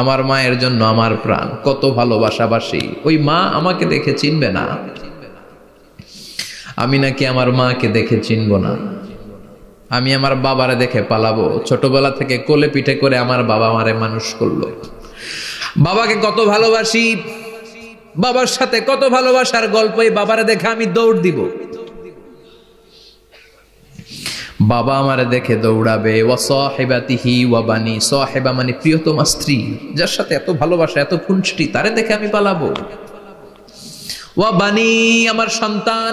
Speaker 1: আমার মায়ের জন্য আমার প্রাণ, কত ভালোবাসাবাসী। ওই মা আমাকে দেখে চিনবে না, আমি নাকি আমার মাকে দেখে চিনব না। আমি আমার বাবারে দেখে পালাবো। ছোটবেলা থেকে কোলে পিঠে করে আমার বাবা আমারে মানুষ করলো, বাবাকে কত ভালোবাসি, বাবার সাথে কত ভালোবাসার গল্প, এই বাবারে দেখে আমি দৌড় দিব। বাবা আমারে দেখে দৌড়াবে, ওয়া সাহিবাতিহি ওয়া বানি, সাহিবা মানে প্রিয়তমা স্ত্রী, যার সাথে এত ভালোবাসা এত খুনসুটি, তারে দেখে আমি পালাবো। ওয়া বানি আমার সন্তান,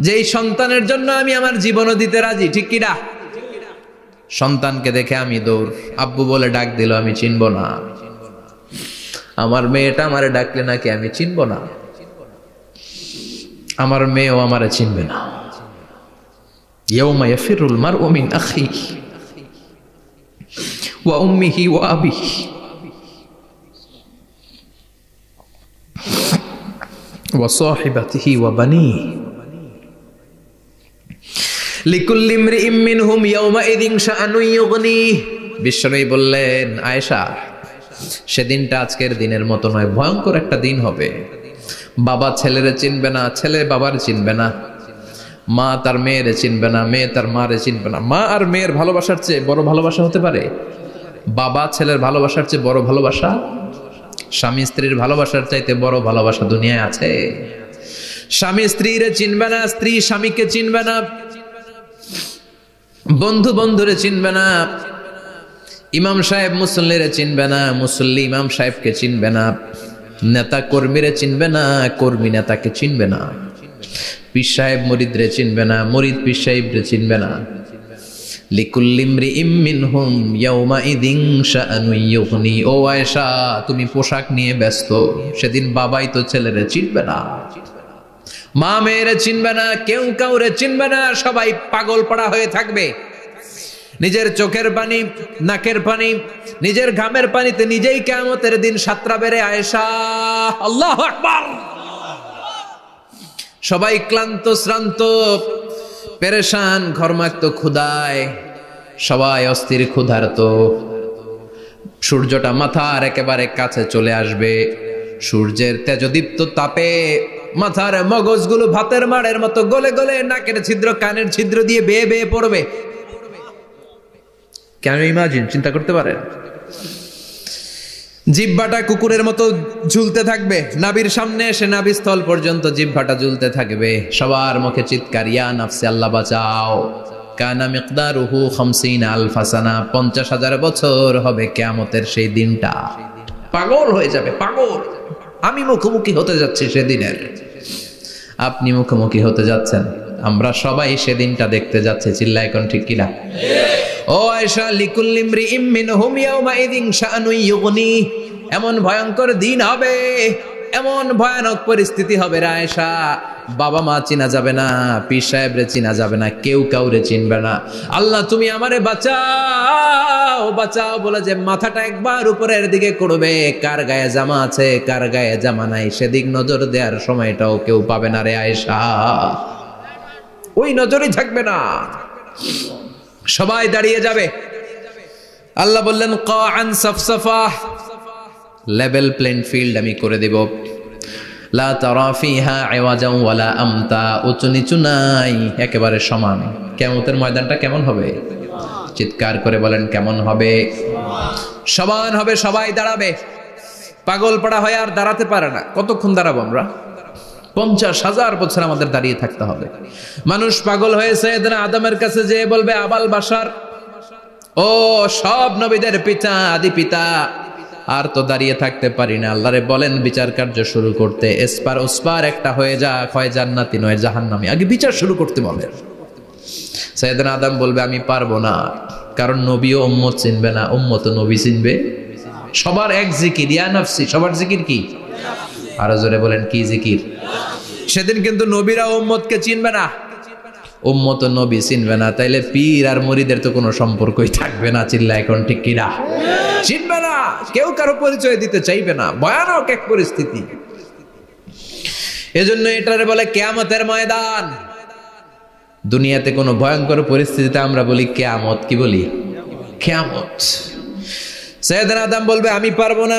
Speaker 1: যেই সন্তানের জন্য আমি আমার জীবনও দিতে রাজি, ঠিক কিনা? সন্তানকে দেখে আমি দৌড়, আব্বু বলে ডাক দিল আমি চিনব না, আমার মেয়েটা আমারে ডাকলে নাকি আমি চিনব না, আমার মেয়েও আমারে চিনবে না। ইয়াউমা ইয়াফিরুল মারউ মিন আখিহি ওয়া উম্মিহি ওয়া আবিহি ওয়া সাহিবাতিহি ওয়া বানিহি লিকুল্লি ইমরিইম মিনহুম ইয়াউমাইযিন শাআনুন ইউগনিহি। বিশ্বনবী বললেন, আয়েশা, সেদিনটা আজকের দিনের মতো নয়, ভয়ঙ্কর একটা দিন হবে। বাবা ছেলেরে চিনবে না, ছেলে বাবার চিনবে না, মা তার মেয়েরে চিনবে না, মেয়ে তার মারে চিনবে না। মা আর মেয়ের ভালোবাসার চেয়ে বড় ভালোবাসা হতে পারে? বাবা ছেলের ভালোবাসার চেয়ে বড় ভালোবাসা? স্বামী স্ত্রীর ভালোবাসার চাইতে বড় ভালোবাসা দুনিয়ায় আছে? স্বামী স্ত্রীরে চিনবে না, স্ত্রী স্বামীকে চিনবে না, বন্ধু বন্ধুরে চিনবে না, ইমাম সাহেব মুসল্লিরে চিনবে না, মুসল্লি ইমাম সাহেবকে চিনবে না, নেতা কর্মীরে চিনবে না, কর্মী নেতাকে চিনবে না, পীর সাহেব মুরিদরে চিনবে না, মুরিদ পীর সাহেবরে চিনবে না। লিকুল্লি ইমরিইম মিনহুম ইয়াউমাইযিন শাআনুন ইউগনি। ও আয়েশা, তুমি পোশাক নিয়ে ব্যস্ত, সেদিন বাবাই তো ছেলেরে চিনবে না, মা মেয়েরে চিনবে না, কেউ কাউরে চিনবে না, সবাই পাগল পাড়া হয়ে থাকবে। নিজের চোখের পানি, নাকের পানি, নিজের ঘামের পানিতে নিজেই কিয়ামতের দিন সাতরা বেড়ে আয়েশা, আল্লাহু আকবার। সবাই ক্লান্ত শ্রান্ত পেরেশান, ঘর্মাক্ত ক্ষুধায়, সবাই অস্থির ক্ষুধার্ত। সূর্যটা মাথার একেবারে কাছে চলে আসবে, সূর্যের তেজদীপ্ত তাপে মাথার মগজগুলো ভাতের মাড়ের মতো গলে গলে নাকের ছিদ্র কানের ছিদ্র দিয়ে বেয়ে বেয়ে পড়বে। কেন ইমাজিন, চিন্তা করতে পারেন? জিহ্বাটা কুকুরের মতো ঝুলতে থাকবে, নাভির সামনে এসে নাভিস্থল পর্যন্ত জিহ্বাটা ঝুলতে থাকবে। সবার মুখে চিৎকার, ইয়া নাফসি, আল্লাহ বাঁচাও। কানা মিকদারুহু 50,000 সানা, 50,000 বছর হবে কিয়ামতের সেই দিনটা। পাগল হয়ে যাবে, পাগল। আমি মুখোমুখি হতে যাচ্ছি সেদিনের, আপনি মুখোমুখি হতে যাচ্ছেন, আমরা সবাই সেদিনটা দেখতে যাচ্ছি। চিল্লায় কোন ঠিক কিনা? ও আয়েশা, লিকুল্লি ইমরিইম মিনহুম ইয়াউমাইযিন শাআনুন ইউগনি। এমন ভয়ঙ্কর দিন হবে, এমন ভয়ানক পরিস্থিতি হবে রে আয়েশা, বাবা মা চিনা যাবে না, পীর সাহেবরে চিনা যাবে না, কেউ কাউরে চিনবে না। আল্লাহ তুমি আমারে বাঁচাও, বাঁচাও বলে যে মাথাটা একবার উপরের দিকে করবে, কার গায়ে জামা আছে কার গায়ে জামা নাই সেদিক নজর দেওয়ার সময়টাও কেউ পাবে না রে আয়েশা, ওই নজরই থাকবে না, সবাই দাঁড়িয়ে যাবে। আল্লাহ বললেন, কাআন সাফসাফা, লেভেল প্লেন ফিল্ড আমি করে দেব। লা তারা ফিহা ইওয়াজান ওয়ালা আমতা, উঁচু নিচু নাই, একেবারে সমান। কিয়ামতের ময়দানটা কেমন হবে? চিৎকার করে বলেন, কেমন হবে? সমান হবে, সবাই দাঁড়াবে। পাগল পাড়া হয়ে আর দাঁড়াতে পারে না। কতক্ষণ দাঁড়াবো আমরা? 50,000 বছর আমাদের দাঁড়িয়ে থাকতে হবে। মানুষ পাগল হয়েছে, সাইয়েদনা আদমের কাছে যেয়ে বলবে, আবাল বাশার, ও সব নবীদের পিতা, আদি পিতা, আর তো দাঁড়িয়ে থাকতে পারি না, আল্লাহরে বলেন বিচার কার্য শুরু করতে। এসপার ওসপার একটা হয়ে যা, হয় জান্নাতি নয় জাহান্নামী, আগে বিচার শুরু করতে বলেন। সাইয়েদনা আদম বলবে, আমি পারবো না, কারণ নবীও উম্মত চিনবে না, উম্মত নবী চিনবে। সবার এক জিকির, ইয়া নাফসি, সবার জিকির কি? আরো জোরে বলেন, কি জিকির? সেদিন কিন্তু নবীরা উম্মতকে চিনবে না, উম্মত নবী চিনবে না, তাইলে পীর আর মুরিদের তো কোনো সম্পর্কই থাকবে না। চিল্লা এখন ঠিক কিনা? চিনবে না, কেউ কারো পরিচয় দিতে চাইবে না। ভয়ানক এক পরিস্থিতি। এজন্য এটারে বলে কিয়ামতের ময়দান। দুনিয়াতে কোনো ভয়ঙ্কর পরিস্থিতিতে আমরা বলি কিয়ামত, কি বলি? কিয়ামত। সাইয়েদনা আদম বলবে, আমি পারবো না,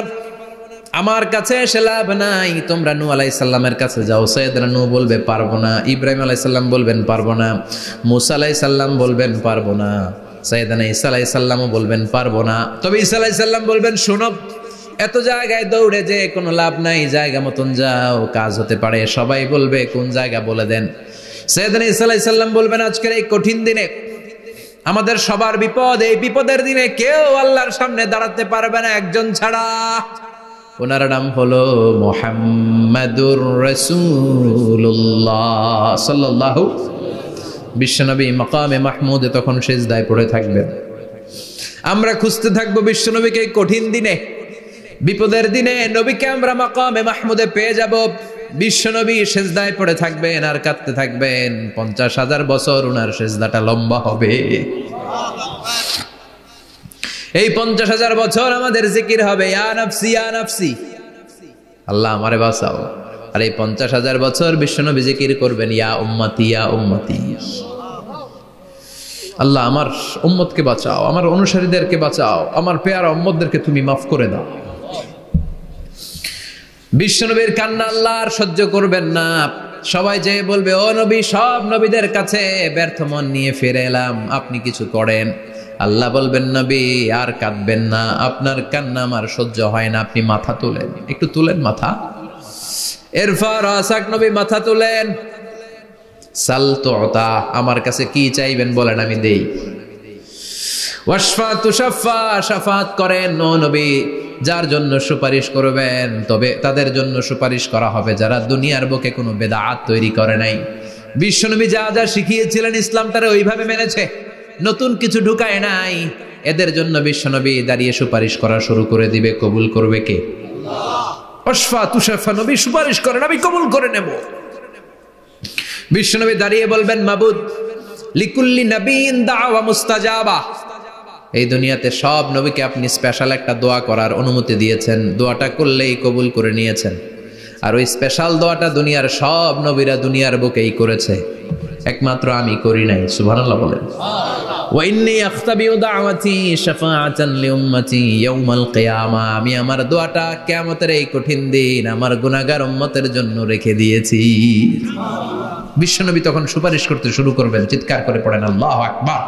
Speaker 1: আমার কাছে এসে লাভ নাই, তোমরা নূহ আলাইহিস সালামের কাছে যাও। সাইয়েদনা নূহ বলবে, পারবো না। ইব্রাহিম আলাইহিস সালাম বলবেন, পারবো না। মূসা আলাইহিস সালাম বলবেন, পারবো না। সাইয়েদনা ঈসা আলাইহিস সালামও বলবেন, পারবো না। তবে ঈসা আলাইহিস সালাম বলবেন, শোনো, এত জায়গায় দৌড়ে যে কোনো লাভ নাই, জায়গা মতন যাও, কাজ হতে পারে। সবাই বলবে, কোন জায়গা বলে দেন। সাইয়েদনা ঈসা আলাইহিস সালাম বলবেন, আজকের এই কঠিন দিনে আমাদের সবার বিপদ, এই বিপদের দিনে কেউ আল্লাহর সামনে দাঁড়াতে পারবে না একজন ছাড়া। ওনার নাম হলো মুহাম্মাদুর রাসূলুল্লাহ সাল্লাল্লাহু। বিশ্বনবী মাকামে মাহমুদে তখন সিজদায় পড়ে থাকবেন। আমরা খুঁজতে থাকবো বিশ্বনবীকে কঠিন দিনে, বিপদের দিনে নবীকে আমরা মাকামে মাহমুদে পেয়ে যাব। বিশ্বনবী সিজদায় পড়ে থাকবেন আর কাঁদতে থাকবেন। 50,000 বছর ওনার সিজদাটা লম্বা হবে। এই 50,000 বছর আমাদের জিকির হবে, ইয়া নাফসি ইয়া নাফসি, আল্লাহ আমারে বাঁচাও। আর এই 50,000 বছর বিশ্বনবী জিকির করবেন, ইয়া উম্মতি ইয়া উম্মতি, আল্লাহ আমার উম্মতকে বাঁচাও, আমার অনুসারীদেরকে বাঁচাও, আমার পেয়ারা উম্মতদেরকে তুমি মাফ করে দাও। বিশ্বনবীর কান্না আল্লাহ আর সহ্য করবেন না। সবাই যে বলবে, ও নবী, সব নবীদের কাছে ব্যর্থ মন নিয়ে ফিরে এলাম, আপনি কিছু করেন। আল্লাহ বলবেন, নবী আর কাঁদবেন না, আপনার কান্না আমার সহ্য হয় না, আপনি মাথা তোলেন, একটু তুলেন মাথা। এরপর আসাক নবী মাথা তুলেন। সাল তুতা, আমার কাছে কি চাইবেন বলেন, আমি দেই। ওয়াশফা তুশাফা, শাফাত করেন। ও নবী, যার জন্য সুপারিশ করবেন তবে তাদের জন্য সুপারিশ করা হবে যারা দুনিয়ার বুকে কোনো বেদাত তৈরি করে নাই। বিশ্বনবী যা যা শিখিয়েছিলেন ইসলাম তারা ওইভাবে মেনেছে, নতুন কিছু ঢুকায় নাই। এদের জন্য বিশ্বনবী দাঁড়িয়ে সুপারিশ করা শুরু করে দিবে। কবুল করবে কে? আল্লাহ। ওয়াশফা তুশাফা, নবী সুপারিশ করেন, আমি কবুল করে নেব। বিশ্বনবী দাঁড়িয়ে বলবেন, মাবুদ, লিকুল্লি নবীন দাওয়া মুস্তাজাবা। এই দুনিয়াতে সব নবীকে আপনি স্পেশাল একটা দোয়া করার অনুমতি দিয়েছেন, দোয়াটা করলেই কবুল করে নিয়েছেন। আর ওই স্পেশাল দোয়াটা দুনিয়ার সব নবীরা দুনিয়ার বুকেই করেছে, একমাত্র আমি করি নাই। সুবহানাল্লাহ বলেন। ওয়া ইন্নী আখতাবিউ দাওয়াতি শাফাআতান লিউম্মতি ইয়াউমাল কিয়ামা, আমি আমার দোয়াটা কিয়ামতের এই কঠিন দিন আমার গুনাহগার উম্মতের জন্য রেখে দিয়েছি। বিশ্বনবী তখন সুপারিশ করতে শুরু করবেন। চিৎকার করে পড়েন আল্লাহু আকবার।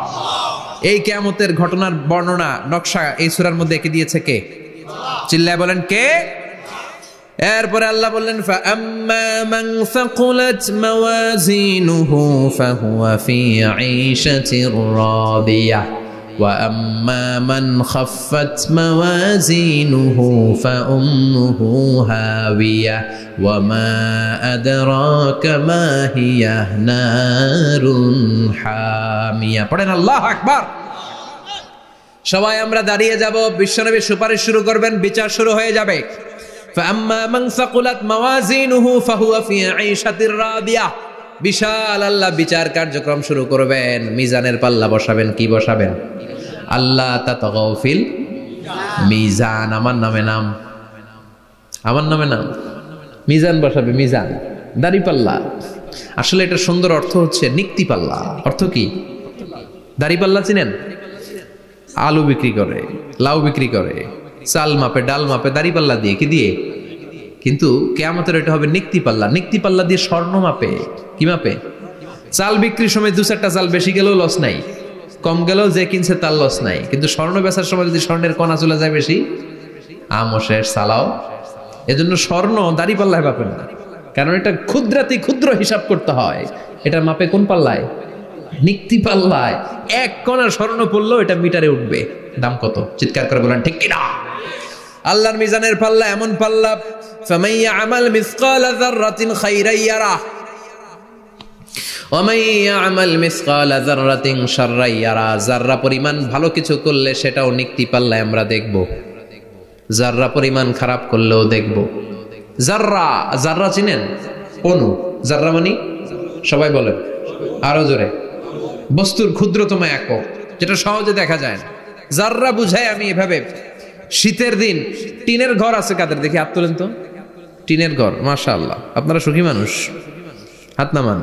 Speaker 1: এই কিয়ামতের ঘটনার বর্ণনা নকশা এই সূরার মধ্যে এঁকে দিয়েছে কে? চিল্লায় বলেন কে? এরপরে আল্লাহ বললেন, ফাআম্মা মান সাকুলাত মাওয়াজিনুহু ফাহুয়া ফি ঈশাতির রাদিয়াহ ওয়া আম্মা মান খাফফাত মাওয়াজিনুহু ফাউম্মুহু হাওিয়াহ ওয়া মা আদরাকা মা হিয়া নারুন হামিয়া। পড়েন আল্লাহু আকবার। সবাই আমরা দাঁড়িয়ে যাব, বিশ্বনবী সুপারিশ শুরু করবেন, বিচার শুরু হয়ে যাবে। فأما من ثقلت موازينه فهو في عيشة راضية। বিশাল আল্লাহ বিচার কার্যক্রম শুরু করবেন, মিজানের পাল্লা বসাবেন। কি বসাবেন? আল্লাহ তাতাগাউ ফিল মিজান। আমার নামে নাম, আমার নামে নাম, মিজান বসাবে। মিজান দাড়ি পাল্লা। আসলে এটা সুন্দর অর্থ হচ্ছে নিক্তি পাল্লা। অর্থ কি? দাড়ি পাল্লা চিনেন? আলু বিক্রি করে, লাউ বিক্রি করে, চাল মাপে, ডাল মাপে, দাড়ি পাল্লা দিয়ে। কি দিয়ে? কিন্তু কিয়ামতের এটা হবে নিক্তি পাল্লা। নিক্তি পাল্লা দিয়ে স্বর্ণ মাপে। কি মাপে? চাল বিক্রির সময় 2-4টা চাল বেশি গেলেও লস নাই, কম গেলেও যে কিনছে তার লস নাই। কিন্তু স্বর্ণ বেচার সময় যদি স্বর্ণের কণা চলে যায় বেশি, আমও শেষ, সালাও। এজন্য স্বর্ণ দাড়ি পাল্লায় মাপে না, কারণ এটা ক্ষুদ্রাতি ক্ষুদ্র হিসাব করতে হয়। এটা মাপে কোন পাল্লায়? নিক্তি পাল্লায়। 1 কণা স্বর্ণ পড়লেও এটা মিটারে উঠবে। দাম কত? চিৎকার করে বলেন ঠিক কিনা? আল্লাহর মিজানের পাল্লা এমন পাল্লা, ফামান ইয়ামাল মিসকালা যাররাতিন খাইরান ইয়ারাহ ওয়া মান ইয়ামাল মিসকালা যাররাতিন শাররান ইয়ারাহ। যাররা পরিমাণ ভালো কিছু করলে সেটাও নিক্তি পাল্লায় আমরা দেখব, যাররা পরিমাণ খারাপ করলেও দেখব। যাররা, যাররা চিনেন? অণু। যাররা মানে সবাই বলেন আরো জোরে। বস্তুর ক্ষুদ্রতম একক, যেটা সহজে দেখা যায় না। যাররা বুঝায় আমি এভাবে, শীতের দিন টিনের ঘর আছে কাদের? দেখি হাত তোলেন তো। টিনের ঘর, মাশাআল্লাহ, আপনারা সুখী মানুষ, হাত নামান।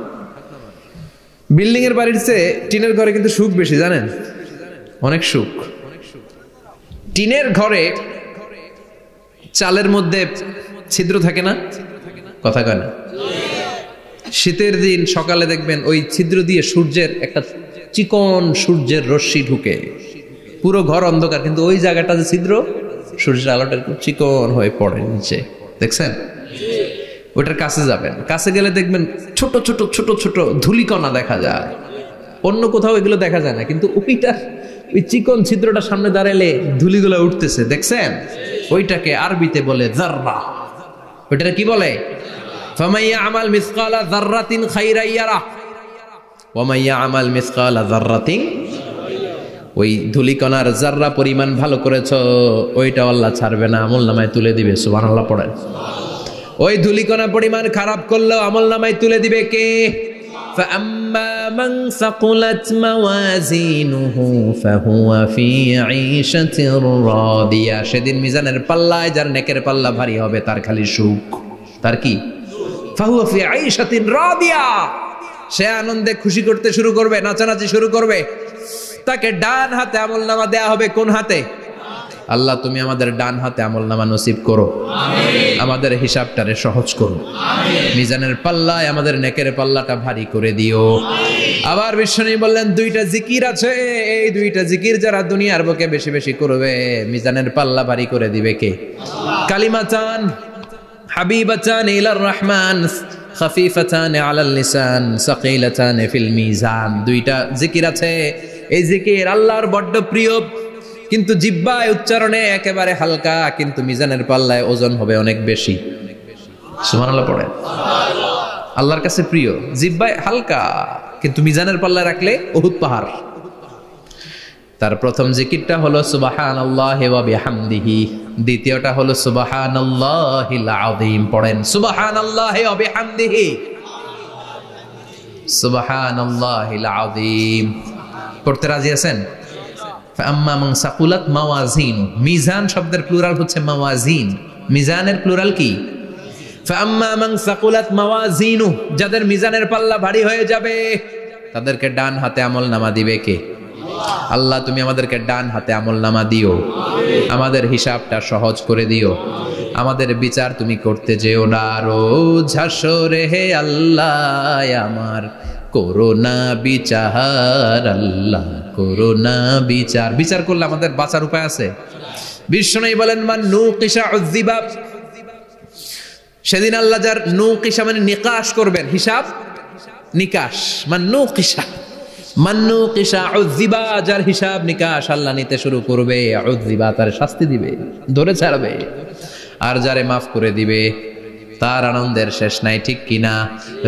Speaker 1: বিল্ডিং এর বাড়ির চেয়ে টিনের ঘরে কিন্তু সুখ বেশি, জানেন? অনেক সুখ। টিনের ঘরে চালের মধ্যে ছিদ্র থাকে না? কথা কয় না? শীতের দিন সকালে দেখবেন ওই ছিদ্র দিয়ে সূর্যের একটা চিকন সূর্যের রশ্মি ঢুকে, পুরো ঘর অন্ধকার, কিন্তু ওই জায়গাটা যে ছিদ্র, সূর্যের আলোটা একটু চিকন হয়ে পড়ে নিচে, দেখছেন? ওটার কাছে যাবেন, কাছে গেলে দেখবেন ছোট ছোট ছোট ছোট ধূলিকণা দেখা যায়। অন্য কোথাও এগুলো দেখা যায় না, কিন্তু ওই চিকন ছিদ্রটা সামনে দাঁড়ালে ধুলিগুলো উঠতেছে, দেখছেন? ওইটাকে আরবিতে বলে যাররা। ওইটা কি বলে? ফামান ইয়ামাল মিসকালা যাররাতিন খাইরান ইয়ারা ওয়া মান ইয়ামাল মিসকালা যাররাতিন, ওই ধুলিকণার যাররা পরিমাণ ভালো করেছো ওইটা আল্লাহ ছাড়বে না, আমলনামায় তুলে দিবে। সুবহানাল্লাহ পড়েন। ওই ধুলিকণা পরিমাণ খারাপ করলেও আমলনামায় তুলে দিবে কে? فأما من ثقلت موازينه فهو في عيشة راضية, সেদিন মিজানের পাল্লায় যার নেকের পাল্লা ভারী হবে তার খালি সুখ। তার কি? فهو في عيشة راضية, সে আনন্দে খুশি করতে শুরু করবে, নাচানাচি শুরু করবে। তাকে ডান হাতে আমলনামা দেয়া হবে। কোন হাতে? আল্লাহ তুমি আমাদের ডান হাতে আমলনামা নসিব করো, আমাদের হিসাবটারে সহজ করো, মিজানের পাল্লায় আমাদের নেকের পাল্লাটা ভারী করে দিও। আবার বিশ্বনবী বললেন দুইটা জিকির আছে, এই দুইটা জিকির যারা দুনিয়ার বুকে বেশি বেশি করবে মিজানের পাল্লা ভারী করে দিবে কে? কালিমাতান হাবিবাতান ইলার রহমান খাফিফাতান আলাল লিসান সাকিলাতান ফিল মিজান। দুইটা জিকির আছে, এই জিকির আল্লাহর বড্ড প্রিয়, কিন্তু জিহ্বায় উচ্চারণে একেবারে হালকা, কিন্তু মিজানের পাল্লায় ওজন হবে অনেক বেশি। সুবহানাল্লাহ পড়েন। আল্লাহর কাছে প্রিয়, জিহ্বায় হালকা, কিন্তু মিজানের পাল্লায় রাখলে উহুদ পাহাড়। তার প্রথম জিকিরটা হলো সুবহানাল্লাহি ওয়া বিহামদিহি, দ্বিতীয়টা হলো সুবহানাল্লাহিল আযীম। পড়েন সুবহানাল্লাহি ওয়া বিহামদিহি, সুবহানাল্লাহিল আযীম। পড়তে রাজি আছেন? ফাম্মা মান সাকুলাত মাওয়াজিন, মিজান শব্দের প্লুরাল হচ্ছে মাওয়াজিন, মিজানের প্লুরাল কি? ফাম্মা মান সাকুলাত মাওয়াজিনু, যাদের মিজানের পাল্লা ভারী হয়ে যাবে তাদেরকে ডান হাতে আমলনামা দিবে কে? আল্লাহ তুমি আমাদেরকে ডান হাতে আমলনামা দিও, আমাদের হিসাবটা সহজ করে দিও, আমাদের বিচার তুমি করতে যেও না রোজ হাসরে হে আল্লাহ আমার করোনা বিচার, আল্লাহ করোনা বিচার। বিচার করলে আমাদের বাঁচার উপায় আছে। বিশ্বনবী বলেন মান নুকিশা উযিবা, সেদিন আল্লাহ যার নুকিশা মানে নিকাশ করবেন, হিসাব নিকাশ, মান নুকিশা উযিবা, যার হিসাব নিকাশ আল্লাহ নিতে শুরু করবে, উযিবা তার শাস্তি দিবে, ধরে ছাড়বে। আর যারে মাফ করে দিবে তার আনন্দের শেষ নাই, ঠিক কিনা?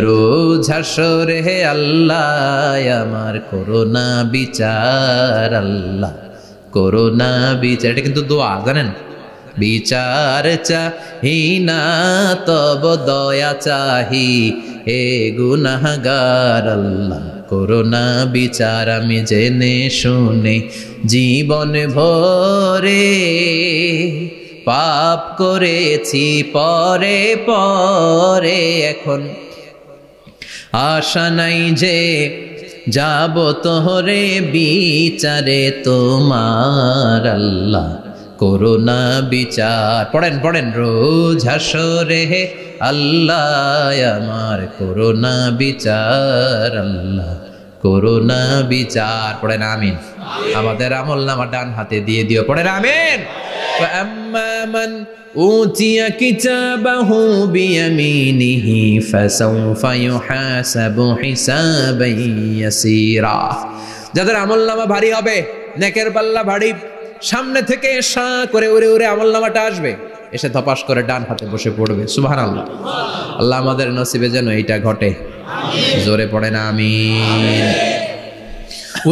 Speaker 1: রোজ হাসরে হে আল্লাহ আমার করোনা বিচার, আল্লাহ করোনা বিচার। এটা কিন্তু দোয়া, জানেন? বিচার চাহি না তব দয়া চাহি হে গুনাহগার, আল্লাহ করোনা বিচার। আমি জেনে শুনে জীবন ভরে পাপ করেছি পরে পরে, এখন আশা নাই যে যাব তোহরে বিচারে তোমার, আল্লাহ করোনা বিচার। পড়েন পড়েন রোজ হাসরে হে আল্লাহ আমার করোনা বিচার, আল্লাহ করোনা বিচার। পড়েন আমিন। আমাদের আমলনামা ডান হাতে দিয়ে দিও। পড়েন আমিন। فأما من أوتي كتابه بيمينه فسوف يحاسب حسابا يسيرا, যাদের আমলনামা ভারী হবে, নেকের পাল্লা ভারী, সামনে থেকে সা করে উড়ে উড়ে আমলনামাটা আসবে, এসে ধপাস করে ডান হাতে বসে পড়বে। সুবহানাল্লাহ। আল্লাহ আমাদের নসিবে যেন এইটা ঘটে। জোরে পড়েন আমিন।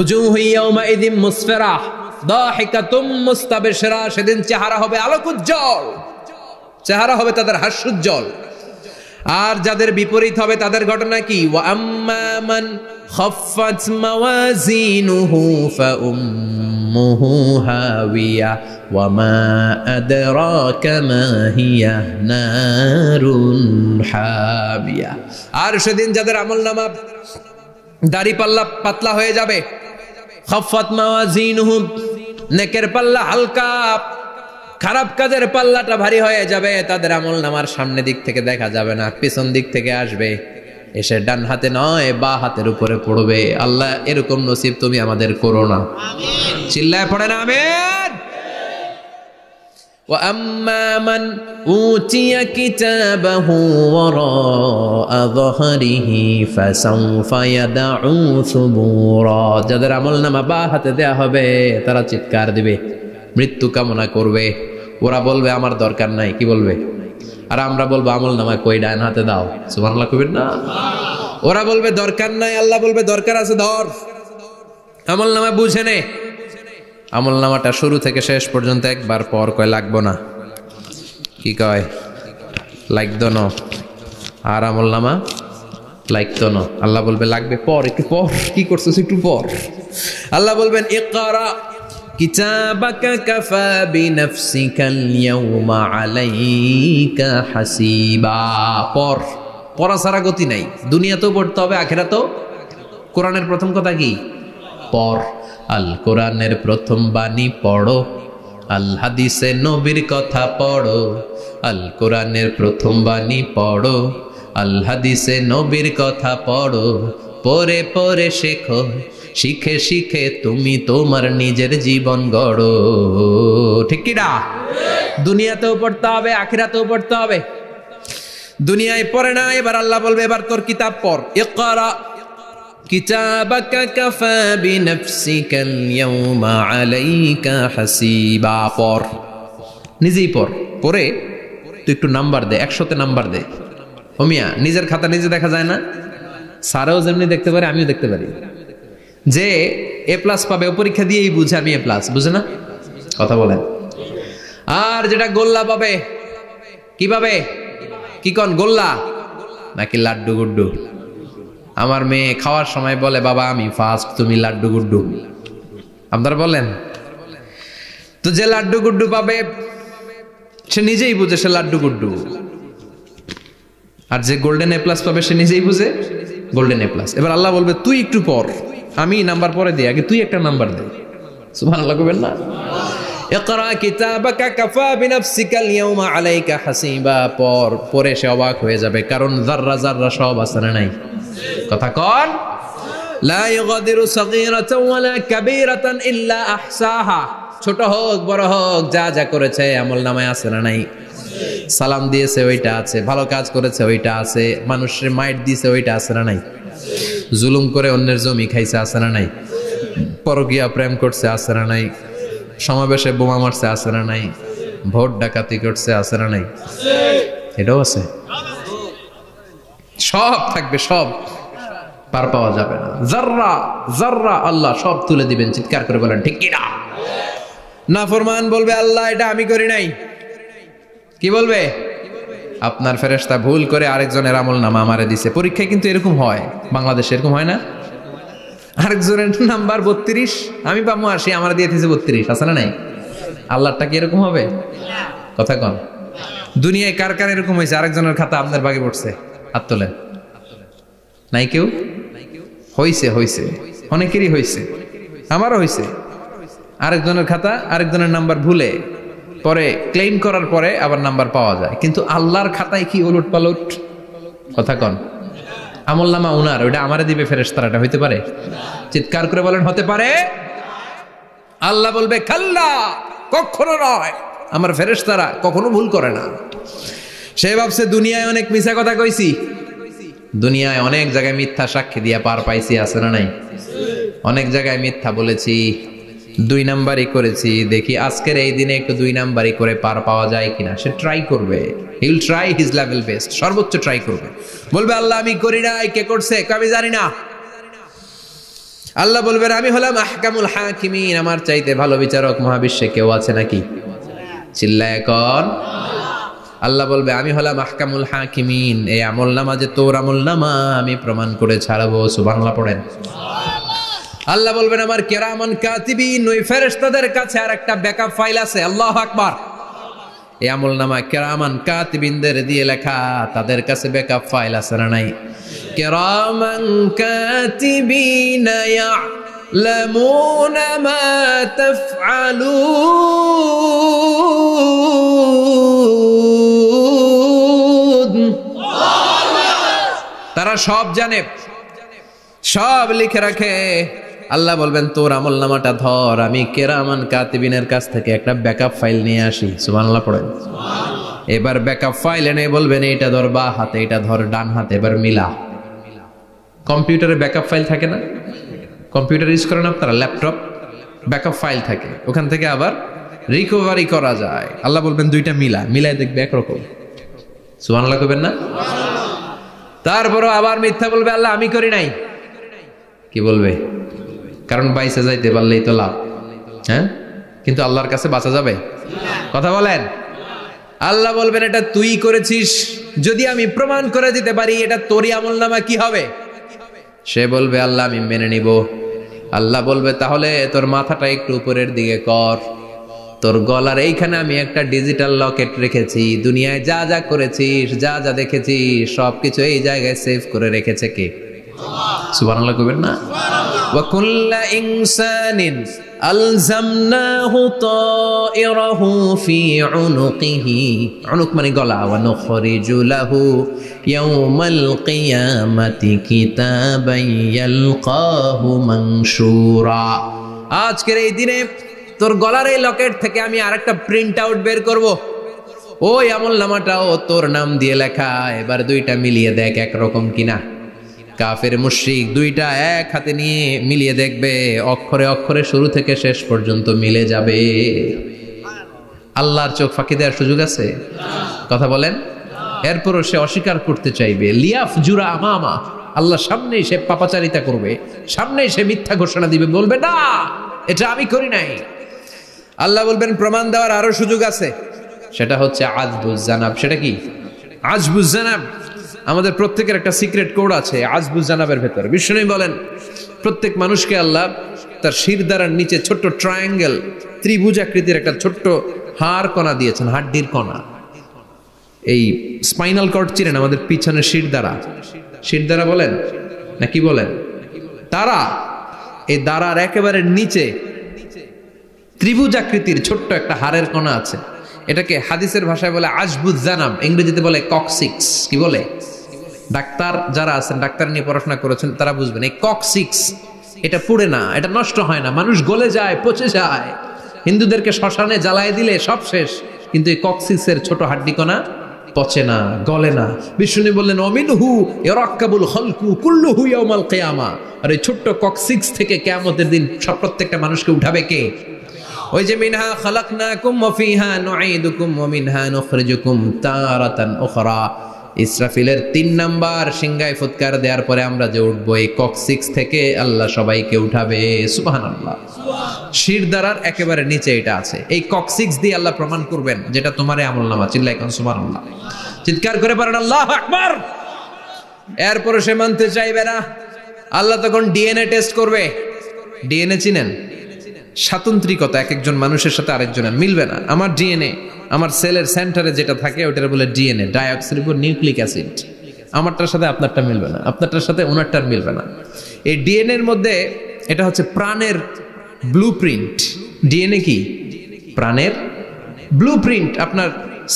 Speaker 1: উজুহু ইয়াউমাইযিন মুসফিরা দাহিকাতুম মুস্তাবশিরা, সেদিন চেহারা হবে আলোকোজ্জ্বল, চেহারা হবে তাদের হাস্যোজ্জ্বল। আর যাদের বিপরীত হবে তাদের ঘটনা কি? ওয়া আম্মা মান খাফফাত মাওয়াজিনুহু ফাউম্মুহু হাওিয়া ওয়া মা আদরাকা মা হিয়া নারুন হামিয়া। আর সেদিন যাদের আমলনামা দাড়ি পাল্লা পাতলা হয়ে যাবে, খাফফাত মাওয়াজিনুহু, নেকের পাল্লা হালকা, খারাপ কাজের পাল্লাটা ভারী হয়ে যাবে, তাদের আমলনামার সামনে দিক থেকে দেখা যাবে না, পিছন দিক থেকে আসবে, এসে ডান হাতে নয় বা হাতের উপরে পড়বে। আল্লাহ এরকম নসিব তুমি আমাদের করো না। আমিন। চিল্লায় পড়েন আমিন। وأما من أوتي كتابه وراء ظهره فسوف يدعو ثبورا যাদের আমলনামা বা হাতে দেয়া হবে তারা চিৎকার দিবে, মৃত্যু কামনা করবে। ওরা বলবে আমার দরকার নাই, কি বলবে? আর আমরা বলবো আমলনামা কই, ডান হাতে দাও। সুবহানাল্লাহ কইবেন না? ওরা বলবে দরকার নাই, আল্লাহ বলবে দরকার আছে, ধর আমলনামা বুঝে নে। আমলনামাটা শুরু থেকে শেষ পর্যন্ত একবার পর কয় লাগবো না, কি কয় লাগতো না। আর আমলনামা লাগতো না, আল্লাহ বলবে লাগবে পর, একটু পর, কি করছিস একটু পর। আল্লাহ বলবেন ইকরা কিতাবাকা কাফা বিনাফসিকাল ইয়াউমা আলাইকা হাসিবা। পর, পড়া ছাড়া গতি নাই। দুনিয়াতেও পড়তে হবে, আখিরাতেও। কোরআনের প্রথম কথা কি? পর। আল কোরআনের প্রথম বাণী পড়ো, আল হাদিসে নবীর কথা পড়ো। আল কোরআনের প্রথম বাণী পড়ো, আল হাদিসে নবীর কথা পড়ো। পড়ে পড়ে শেখো, শিখে শিখে তুমি তোমার নিজের জীবন গড়ো। ঠিক কি না? দুনিয়াতেও পড়তে হবে, আখিরাতেও পড়তে হবে। দুনিয়ায় পড়ে না, এবার আল্লাহ বলবে এবার তোর কিতাব পড়। ইকরা কিতাবাকা কাফা বিনাফসিকাল ইয়াউমা আলাইকা হাসিবা। পড়, নিজেই পড়। পড়ে তুই একটু নাম্বার দে, 100তে নাম্বার দে। হোমিয়া নিজের খাতা নিজে দেখা যায় না? স্যারও যেমনি দেখতে পারে, আমিও দেখতে পারি। যে এ প্লাস পাবে ও পরীক্ষা দিয়েই বুঝে আমি এ প্লাস, বুঝে না? কথা বলেন। আর যেটা গোল্লা পাবে, কি পাবে? কি কন, গোল্লা নাকি লাড্ডু গুড্ডু? আমার মেয়ে খাওয়ার সময় বলে বাবা আমি ফার্স্ট, তুমি লাড্ডু গুড্ডু। আপনারা বলেন তো, যে লাড্ডু গুড্ডু পাবে সে নিজেই বুঝে সে লাড্ডু গুড্ডু। আর যে গোল্ডেন এ প্লাস পাবে সে নিজেই বুঝে গোল্ডেন এ প্লাস। এবার আল্লাহ বলবে তুই একটু পর, আমি নাম্বার পরে দিই, আগে তুই একটা নাম্বার দে। সুবহানাল্লাহ কইবেন না? ইকরা কিতাবাকা কাফা বিনাফসিকাল ইয়াউমা আলাইকা হাসিবা। পর, পরে সে অবাক হয়ে যাবে, কারণ যাররা যাররা সব আছে না নাই? কথা কন। লা ইগাদিরু সাগীরাতান ওয়ালা কাবীরাতান ইল্লা আহসাহা। ছোট হোক বড় হোক যা যা করেছে আমলনামায় আছে না নাই? সালাম দিয়েছে ওইটা আছে, ভালো কাজ করেছে ওইটা আছে, মানুষের মাইট দিয়েছে ওইটা আছে না নাই? জুলুম করে অন্যের জমি খাইছে আছে না নাই? পরকীয়া প্রেম করছে আছে না নাই? সমাবেশে বোমা মারছে আছে না নাই? ভোট ডাকাতি করছে আছে না নাই? এটাও আছে। সব থাকবে, সব পার পাওয়া যাবে না। যাররা যাররা আল্লাহ সব তুলে দিবেন। চিৎকার করে বলেন ঠিক কি না? নাফরমান বলবে আল্লাহ এটা আমি করি নাই। কি বলবে? আপনার ফেরেশতা ভুল করে আরেকজনের আমলনামা আমারে দিছে। পরীক্ষায় কিন্তু এরকম হয়, বাংলাদেশে এরকম হয় না? আরেকজনের নাম্বার 32, আমি পাবো 80, আমার দিয়ে দিয়েছে 32, আছে না নাই? আল্লাহটা কি এরকম হবে? কথা কন। দুনিয়ায় কার কার এরকম হয়েছে আরেকজনের খাতা আপনার ভাগে পড়ছে? হাত তোলেন। নাই কেউ? হইছে, হইছে, অনেকেরই হইছে, আমারও হইছে। আরেকজনের খাতা আরেকজনের নাম্বার ভুলে পরে ক্লেম করার পরে আবার নাম্বার পাওয়া যায়, কিন্তু আল্লাহর খাতায় কি উলট পালট? কথা কন। আমলনামা উনার, ওইটা আমারে দিবে ফেরেশতারা, এটা হইতে পারে? চিৎকার করে বলেন হতে পারে? আল্লাহ বলবে খাল্লা, কখনো নয়, আমার ফেরেশতারা কখনো ভুল করে না। সে ভাবছে দুনিয়ায় অনেক মিথ্যা কথা কইছি, দুনিয়ায় অনেক জায়গায় মিথ্যা সাক্ষী দিয়া পার পাইছি, আছে না নাই? অনেক জায়গায় মিথ্যা বলেছি, 2 নাম্বারই করেছি, দেখি আজকের এই দিনে একটু 2 নাম্বারই করে পার পাওয়া যায় কিনা। সে ট্রাই করবে, he will try his level best, সর্বোচ্চ ট্রাই করবে। বলবে আল্লাহ আমি করি নাই, কে করছে? আমি জানি না। আল্লাহ বলবেন আমি হলাম আহকামুল হাকিমিন, আমার চাইতে ভালো বিচারক মহাবিশ্বে কেউ আছে নাকি? চিল্লায় কর। আল্লাহ বলবে আমি হলাম আহকামুল হাকিমিন, এই আমলনামা যে তোর আমলনামা আমি প্রমাণ করে ছাড়বো। সুবহানাল্লাহ পড়েন। আল্লাহ বলবেন আমার কিরামান কাতিবিন, ওই ফেরেশতাদের কাছে আর একটা ব্যাকআপ ফাইল আছে। আল্লাহু আকবার। এই আমলনামা কিরামান কাতিবিনদের দিয়ে লেখা, তাদের কাছে ব্যাকআপ ফাইল আছে না নাই? কিরামান কাতিবিন ইয়ালামুনা মা তাফআলুন। তারা সব জানে, সব লিখে রাখে। আল্লাহ বলবেন তোর আমলনামাটা ধর, আমি কেরামান কাতিবিনের কাছ থেকে একটা ব্যাকআপ ফাইল নিয়ে আসি। সুবহানাল্লাহ পড়েন। এবার ব্যাকআপ ফাইল এনে বলবেন এইটা ধর বাঁ হাতে, এটা ধর ডান হাতে, এবার মিলা। কম্পিউটারে ব্যাকআপ ফাইল থাকে না? কম্পিউটার ইউজ করেন আপনারা? ল্যাপটপ ব্যাকআপ ফাইল থাকে, ওখান থেকে আবার রিকভারি করা যায়। আল্লাহ বলবেন দুইটা মিলায় দেখবে একরকম। সুবহানাল্লাহ কইবেন না? তারপরও আবার মিথ্যা বলবে, আল্লাহ আমি করি নাই। কি বলবে? কারণ বাইসে যাইতে পারলেই তো লাভ। হ্যাঁ, কিন্তু আল্লাহর কাছে বাঁচা যাবে? কথা বলেন। আল্লাহ বলবেন এটা তুই করেছিস, যদি আমি প্রমাণ করে দিতে পারি এটা তোরই আমলনামা, কি হবে? সে বলবে আল্লাহ আমি মেনে নিব। আল্লাহ বলবে তাহলে তোর মাথাটা একটু উপরের দিকে কর, তোর গলার এইখানে আমি একটা ডিজিটাল লকেট রেখেছি, দুনিয়ায় যা যা করেছিস, যা যা দেখেছিস সবকিছু এই জায়গায় সেভ করে রেখেছে কে? সুবহানাল্লাহ কইবেন না? ওয়া কুল্লা ইনসানিন আলজামনাহু তাইরাহু ফি উনুকিহি, উনুক মানে গলা, ওয়া নুখরিজু লাহু ইয়াউমাল কিয়ামাতি কিতাবান ইয়ালকাহু মানশুরা। আজকের এই দিনে তোর গলার এই লকেট থেকে আমি আরেকটা প্রিন্ট আউট বের করব, ওই আমলনামাটাও তোর নাম দিয়ে লেখা। এবার দুইটা মিলিয়ে দেখ একরকম কিনা। কাফের মুশরিক দুইটা এক হাতে নিয়ে মিলিয়ে দেখবে, অক্ষরে অক্ষরে শুরু থেকে শেষ পর্যন্ত মিলে যাবে। আল্লাহর চোখ ফাঁকি দেওয়ার সুযোগ আছে? কথা বলেন। এরপরও সে অস্বীকার করতে চাইবে। লিয়াফ জুরা আমামা, আল্লাহ সামনেই সে পাপাচারিতা করবে, সামনেই সে মিথ্যা ঘোষণা দিবে, বলবে না এটা আমি করি নাই। আল্লাহ বলবেন প্রমাণ দেওয়ার আরো সুযোগ আছে, সেটা হচ্ছে আজবুজ জানাব। সেটা কি? আজবুজ জানাব। আমাদের প্রত্যেকের একটা সিক্রেট কোড আছে আজবুজ জানাবের ভেতর। বিষ্ণু বলেন প্রত্যেক মানুষকে আল্লাহ তার শিরদাঁড়ার নিচে ছোট্ট ট্রায়াঙ্গেল, ত্রিভুজ আকৃতির একটা ছোট্ট হাড় কণা দিয়েছেন, হাড্ডির কণা। এই স্পাইনাল কর্ড চিনেন? আমাদের পিছনে শিরদাঁড়া বলেন না কি বলেন? তারা, এই দাঁড়ার একেবারে নিচে ত্রিভুজ আকৃতির ছোট্ট একটা হাড়ের কণা আছে। এটাকে হাদিসের ভাষায় বলে আজবুজ জানাব, ইংরেজিতে বলে ককসিক্স। কি বলে? ডাক্তার যারা আছেন, ডাক্তার নিয়ে পড়াশোনা করেছেন, তারা বুঝবেন এই ককসিক্স এটা পুড়ে না, এটা নষ্ট হয় না, মানুষ গলে যায়, পচে যায়। হিন্দুদেরকে শ্মশানে জ্বালায় দিলে সব শেষ, কিন্তু এই ককসিক্সের ছোট হাড্ডি কণা পচে না, গলে না। বিষ্ণু বললেন অমিনহু ইয়ারাক্কাবুল খালকু কুল্লুহু ইয়াউমাল কিয়ামা। আর এই ছোট্ট ককসিক্স থেকে কিয়ামতের দিন সব প্রত্যেকটা মানুষকে উঠাবে কে? ওই যে মিনহা খালাকনাকুম ওয়া ফিহা নুঈদুকুম ওয়া মিনহা নুখরিজুকুম তারাতান উখরা। ইসরাফিলের 3 নাম্বার সিংহায় ফুৎকার দেওয়ার পরে আমরা যে উঠবো, এই ককসিক্স থেকে আল্লাহ সবাইকে উঠাবে। সুবহানাল্লাহ। শিরদাঁড়ার একেবারে নিচে এটা আছে। এই ককসিক্স দিয়ে আল্লাহ প্রমাণ করবেন যেটা তোমার আমলনামা। চিল্লায় কোন সুবহানাল্লাহ, চিৎকার করে পারেন আল্লাহু আকবার। এরপরে সে মানতে চাইবে না। আল্লাহ তখন ডিএনএ টেস্ট করবে। ডিএনএ চিনেন? স্বাতন্ত্রিকতা, এক একজন মানুষের সাথে আরেকজনের মিলবে না। আমার ডিএনএ, আমার সেলের সেন্টারে যেটা থাকে ওটার বলে ডিএনএ, ডাইঅক্সিরিবো নিউক্লিক অ্যাসিড। আমারটার সাথে আপনারটা মিলবে না, আপনারটার সাথে ওনারটার মিলবে না। এই ডিএনএর মধ্যে এটা হচ্ছে প্রাণের ব্লুপ্রিন্ট। ডিএনএ কি? প্রাণের ব্লুপ্রিন্ট। আপনার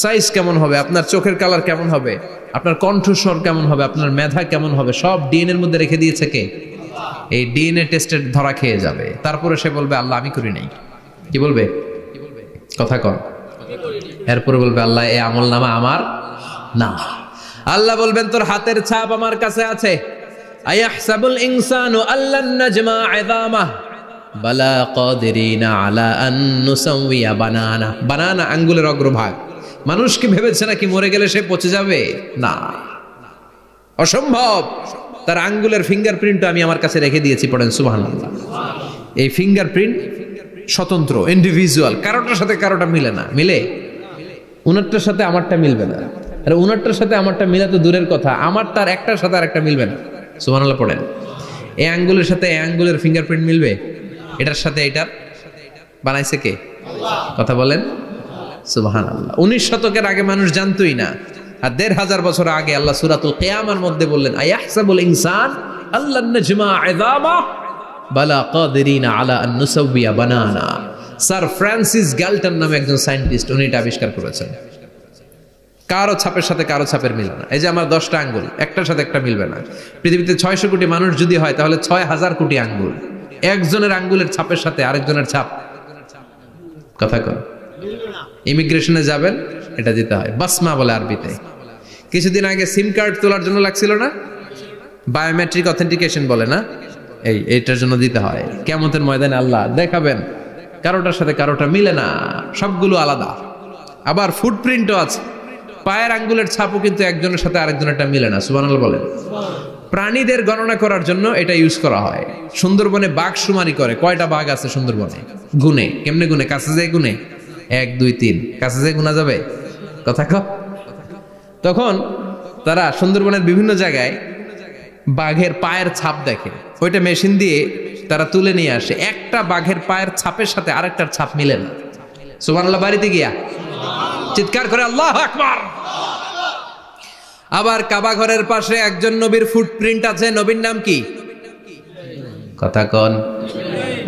Speaker 1: সাইজ কেমন হবে, আপনার চোখের কালার কেমন হবে, আপনার কণ্ঠস্বর কেমন হবে, আপনার মেধা কেমন হবে, সব ডিএনএর মধ্যে রেখে দিয়েছে কে? এই ডিএনএ টেস্টের ধরা খেয়ে যাবে। তারপরে সে বলবে আল্লাহ আমি করি নাই। কি বলবে? কথা কন। এরপরে বলবে আল্লাহ এই আমলনামা আমার না। আল্লাহ বলবেন তোর হাতের ছাপ আমার কাছে আছে। আয়াহসাবুল ইনসানু আল্লান নাজমা ইযামাহ বালা কাদিরিনা আলা আন নুসাউইয়া বানানা। বানানা আঙ্গুলের অগ্রভাগ। মানুষ কি ভেবেছে নাকি মরে গেলে সে পচে যাবে? না, অসম্ভব। তার আঙ্গুলের ফিঙ্গারপ্রিন্ট আমি আমার কাছে রেখে দিয়েছি। পড়েন সুবহানাল্লাহ। এই ফিঙ্গারপ্রিন্ট স্বতন্ত্র, ইন্ডিভিজুয়াল, কারোটার সাথে কারোটা মিলে না। মিলে? উনারটার সাথে আমারটা মিলবে না। আর উনারটার সাথে আমারটা মিলা তো দূরের কথা, আমার তার একটার সাথে আরেকটা মিলবে না। সুবহানাল্লাহ পড়েন। এই আঙ্গুলের সাথে এই আঙ্গুলের ফিঙ্গারপ্রিন্ট মিলবে? এটার সাথে এটার বানাইছে কে? কথা বলেন সুবহানাল্লাহ। 19 শতকের আগে মানুষ জানতোই না। আর 1500 বছর আগে আল্লাহ সূরাতুল কিয়ামার মধ্যে বললেন আয়াহসাবুল ইনসান আল্লান নাজমা ইযামাহ বালা কাদিরিনা আলা আন নুসাউইয়া বানানা। স্যার ফ্রান্সিস গ্যালটন নামে একজন সায়েন্টিস্ট, উনি এটা আবিষ্কার করেছেন। কারো ছাপের সাথে কারো ছাপের মিলে না। এই যে আমার 10টা আঙ্গুল, একটার সাথে একটা মিলবে না। পৃথিবীতে 600 কোটি মানুষ যদি হয় তাহলে 6000 কোটি আঙ্গুল। একজনের আঙ্গুলের ছাপের সাথে আরেকজনের ছাপ কথা কর। ইমিগ্রেশনে যাবেন, এটা দিতে হয়, বাসমা বলে আরবিতে। কিছুদিন আগে সিম কার্ড তোলার জন্য লাগছিল না, বায়োমেট্রিক অথেন্টিকেশন বলে না, এইটার জন্য দিতে হয়। কিয়ামতের ময়দানে আল্লাহ দেখাবেন কারোটার সাথে কারোটা মিলে না, সবগুলো আলাদা। আবার ফুটপ্রিন্টও আছে, পায়ের আঙ্গুলের ছাপও কিন্তু একজনের সাথে আরেকজনেরটা মিলে না। সুবহানাল্লাহ বলেন। প্রাণীদের গণনা করার জন্য এটা ইউজ করা হয়। সুন্দরবনে বাঘ শুমারি করে, কয়টা বাঘ আছে সুন্দরবনে গুনে, কেমনে গুনে? কাছে যায় গুনে, 1 2 3, কাছে যায় গুনা যাবে কথা কও। তখন তারা সুন্দরবনের বিভিন্ন জায়গায় বাঘের পায়ের ছাপ দেখে, ওইটা মেশিন দিয়ে তারা তুলে নিয়ে আসে। একটা বাঘের পায়ের ছাপের সাথে আরেকটার ছাপ মিলে না। সুবহানাল্লাহ বাড়িতে গিয়া চিৎকার করে আল্লাহু আকবার। আবার কাবা ঘরের পাশে একজন নবীর ফুটপ্রিন্ট আছে, নবীর নাম কি কথা কোন?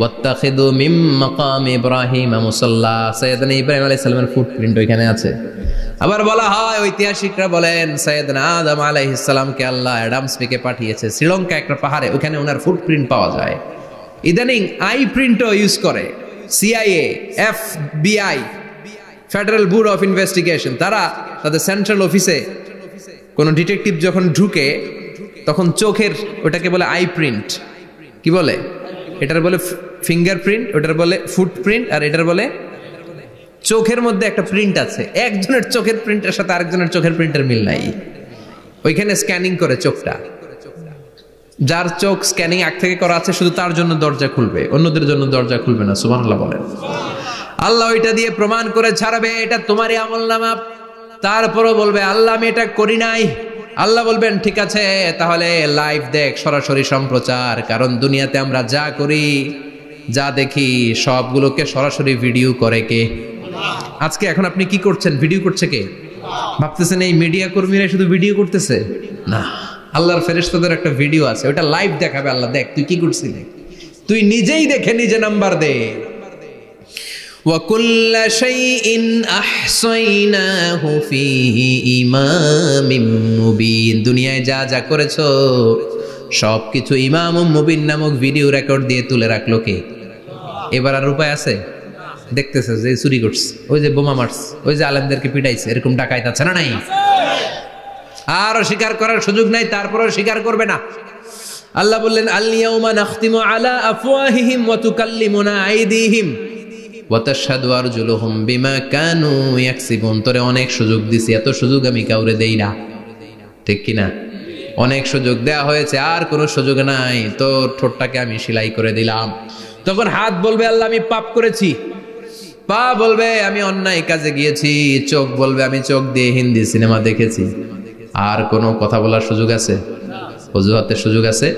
Speaker 1: ওয়াত্তাখিদু মিম মাকাম ইব্রাহিম মুসাল্লা, সাইয়েদনা ইব্রাহিম আলাইহিস সালামের ফুটপ্রিন্ট ওইখানে আছে। আবার বলা হয়, ঐতিহাসিকরা বলেন সাইয়েদনা আদম আলাইহিস সালামকে আল্লাহ অ্যাডামস পেকে পাঠিয়েছে শ্রীলঙ্কা একটা পাহাড়ে, ওখানে ওনার ফুটপ্রিন্ট পাওয়া যায়। ইদানিং আই প্রিন্টও ইউজ করে CIA, FBI, federal bureau of investigation. তারা তাদের সেন্ট্রাল অফিসে কোন ডিটেকটিভ যখন ঢুকে তখন চোখের, ওটাকে বলে আই প্রিন্ট, কি বলে? এটার বলে ফিঙ্গারপ্রিন্ট, ওটার বলে ফুটপ্রিন্ট, আর এটার বলে চোখের মধ্যে একটা প্রিন্ট আছে। একজনের চোখের প্রিন্টের সাথে আরেকজনের চোখের প্রিন্টের মিল নাই, ওইখানে স্ক্যানিং করে চোখটা। যার চোখ স্ক্যানিং আগ থেকে করা আছে শুধু তার জন্য দরজা খুলবে, অন্যদের জন্য দরজা খুলবে না। সুবহানাল্লাহ বলেন। আল্লাহ ওইটা দিয়ে প্রমাণ করে ছাড়বে এটা তোমারই আমলনামা। তারপরও বলবে আল্লাহ আমি এটা করি নাই। আল্লাহ বলবেন ঠিক আছে, তাহলে লাইভ দেখ, সরাসরি সম্প্রচার। কারণ দুনিয়াতে আমরা যা করি, যা দেখি, সবগুলোকে সরাসরি ভিডিও করে কে? আজকে এখন আপনি কি করছেন, ভিডিও করছে কে? ভাবতেছেন এই মিডিয়া কর্মীরা শুধু ভিডিও করতেছে? না, আল্লাহর ফেরেশতাদের একটা ভিডিও আছে, ওটা লাইভ দেখাবে। আল্লাহ দেখ তুই কি করছিলি, তুই নিজেই দেখে নিজে নাম্বার দে। وَكُلَّ شَيْءٍ أَحْصَيْنَاهُ فِي إِمَامٍ مُبِينٍ। দুনিয়ায় যা যা করেছো সবকিছু ইমাম মুবিন নামক ভিডিও রেকর্ড দিয়ে তুলে রাখলো কে? এবার আর উপায় আছে? দেখতেছে যে চুরি করছে, ওই যে বোমা মারছে, ওই যে আলেমদেরকে পিটাইছে, এরকম ডাকাইত আছে না নাই? আর স্বীকার করার সুযোগ নাই, তারপরেও স্বীকার করবে না। আল্লাহ বললেন আল ইয়াউমা নাখতিমু আলা আফওয়াহিহিম ওয়া তুকাল্লিমুনা আইদিহিম ওয়া তাশহাদু আরজুলুহুম বিমা কানু ইয়াকসিবুন। তোরে অনেক সুযোগ দিছি, এত সুযোগ আমি কাউরে দেই না, ঠিক কি না? অনেক সুযোগ দেয়া হয়েছে, আর কোনো সুযোগ নাই, তোর ঠোঁটটাকে আমি সেলাই করে দিলাম। তখন হাত বলবে আল্লাহ আমি পাপ করেছি, পা বলবে আমি অন্যায় কাজে গিয়েছি, চোখ বলবে আমি চোখ দিয়ে হিন্দি সিনেমা দেখেছি। আর কোনো কথা বলার সুযোগ আছে? অজুহাতের সুযোগ আছে?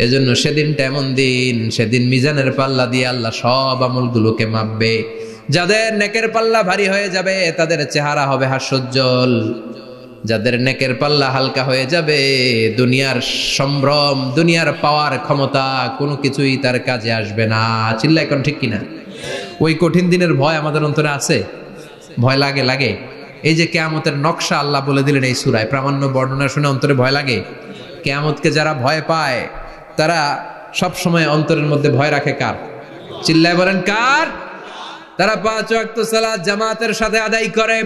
Speaker 1: এজন্য সেদিনটা এমন দিন, সেদিন মিজানের পাল্লা দিয়ে আল্লাহ সব আমলগুলোকে মাপবে। যাদের নেকের পাল্লা ভারী হয়ে যাবে তাদের চেহারা হবে হাস্যোজ্জ্বল, যাদের নেকের পাল্লা হালকা হয়ে যাবে দুনিয়ার সম্ভ্রম, দুনিয়ার পাওয়ার ক্ষমতা কোনো কিছুই তার কাজে আসবে না। চিল্লা এখন ঠিক কিনা? ওই কঠিন দিনের ভয় আমাদের অন্তরে আছে? ভয় লাগে? লাগে। এই যে কিয়ামতের নকশা আল্লাহ বলে দিলেন এই সূরায়, প্রামাণ্য বর্ণনা শুনে অন্তরে ভয় লাগে? কিয়ামতকে যারা ভয় পায় তারা সব সময় অন্তরের মধ্যে ভয় রাখে কার? চিল্লায় বলেন কার? তারা 5 ওয়াক্ত সালাত জামাতের সাথে আদায় করে,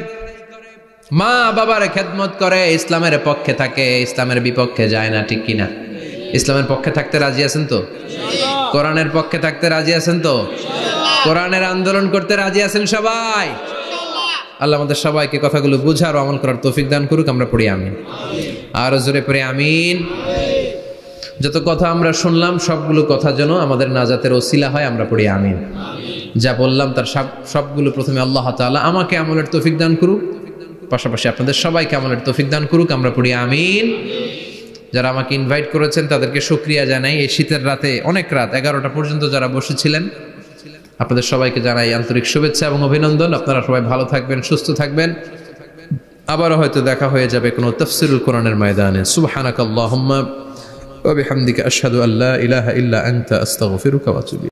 Speaker 1: মা বাবার খেদমত করে, ইসলামের পক্ষে থাকে, ইসলামের বিপক্ষে যায় না, ঠিক কিনা? ইসলামের পক্ষে থাকতে রাজি আছেন তো? কোরআনের পক্ষে থাকতে রাজি আছেন তো? কোরআনের আন্দোলন করতে রাজি আছেন সবাই? আল্লাহ আমাদের সবাইকে কথাগুলো বুঝার ও আমল করার তৌফিক দান করুক। আমরা পড়ি আমিন। আর জোরে পড়ি আমিন। যত কথা আমরা শুনলাম সবগুলো কথা যেন আমাদের নাজাতের ওসিলা হয়, আমরা পড়ি আমিন। যা বললাম তার সবগুলো প্রথমে আল্লাহ তাআলা আমাকে আমলের তৌফিক দান করুক, পাশাপাশি আপনাদের সবাইকে আমলের তৌফিক দান করুক, আমরা পড়ি আমিন। যারা আমাকে ইনভাইট করেছেন তাদেরকে শুকরিয়া জানাই। এই শীতের রাতে, অনেক রাত 11টা পর্যন্ত যারা বসেছিলেন, আপনাদের সবাইকে জানাই আন্তরিক শুভেচ্ছা এবং অভিনন্দন। আপনারা সবাই ভালো থাকবেন, সুস্থ থাকবেন। আবারও হয়তো দেখা হয়ে যাবে কোনো তাফসীরুল কোরআনের ময়দানে। সুবহানাকাল্লাহুম্মা ওয়া বিহামদিকা আশহাদু আল্লা ইলাহা ইল্লা আনতা আস্তাগফিরুকা ওয়া আতুবু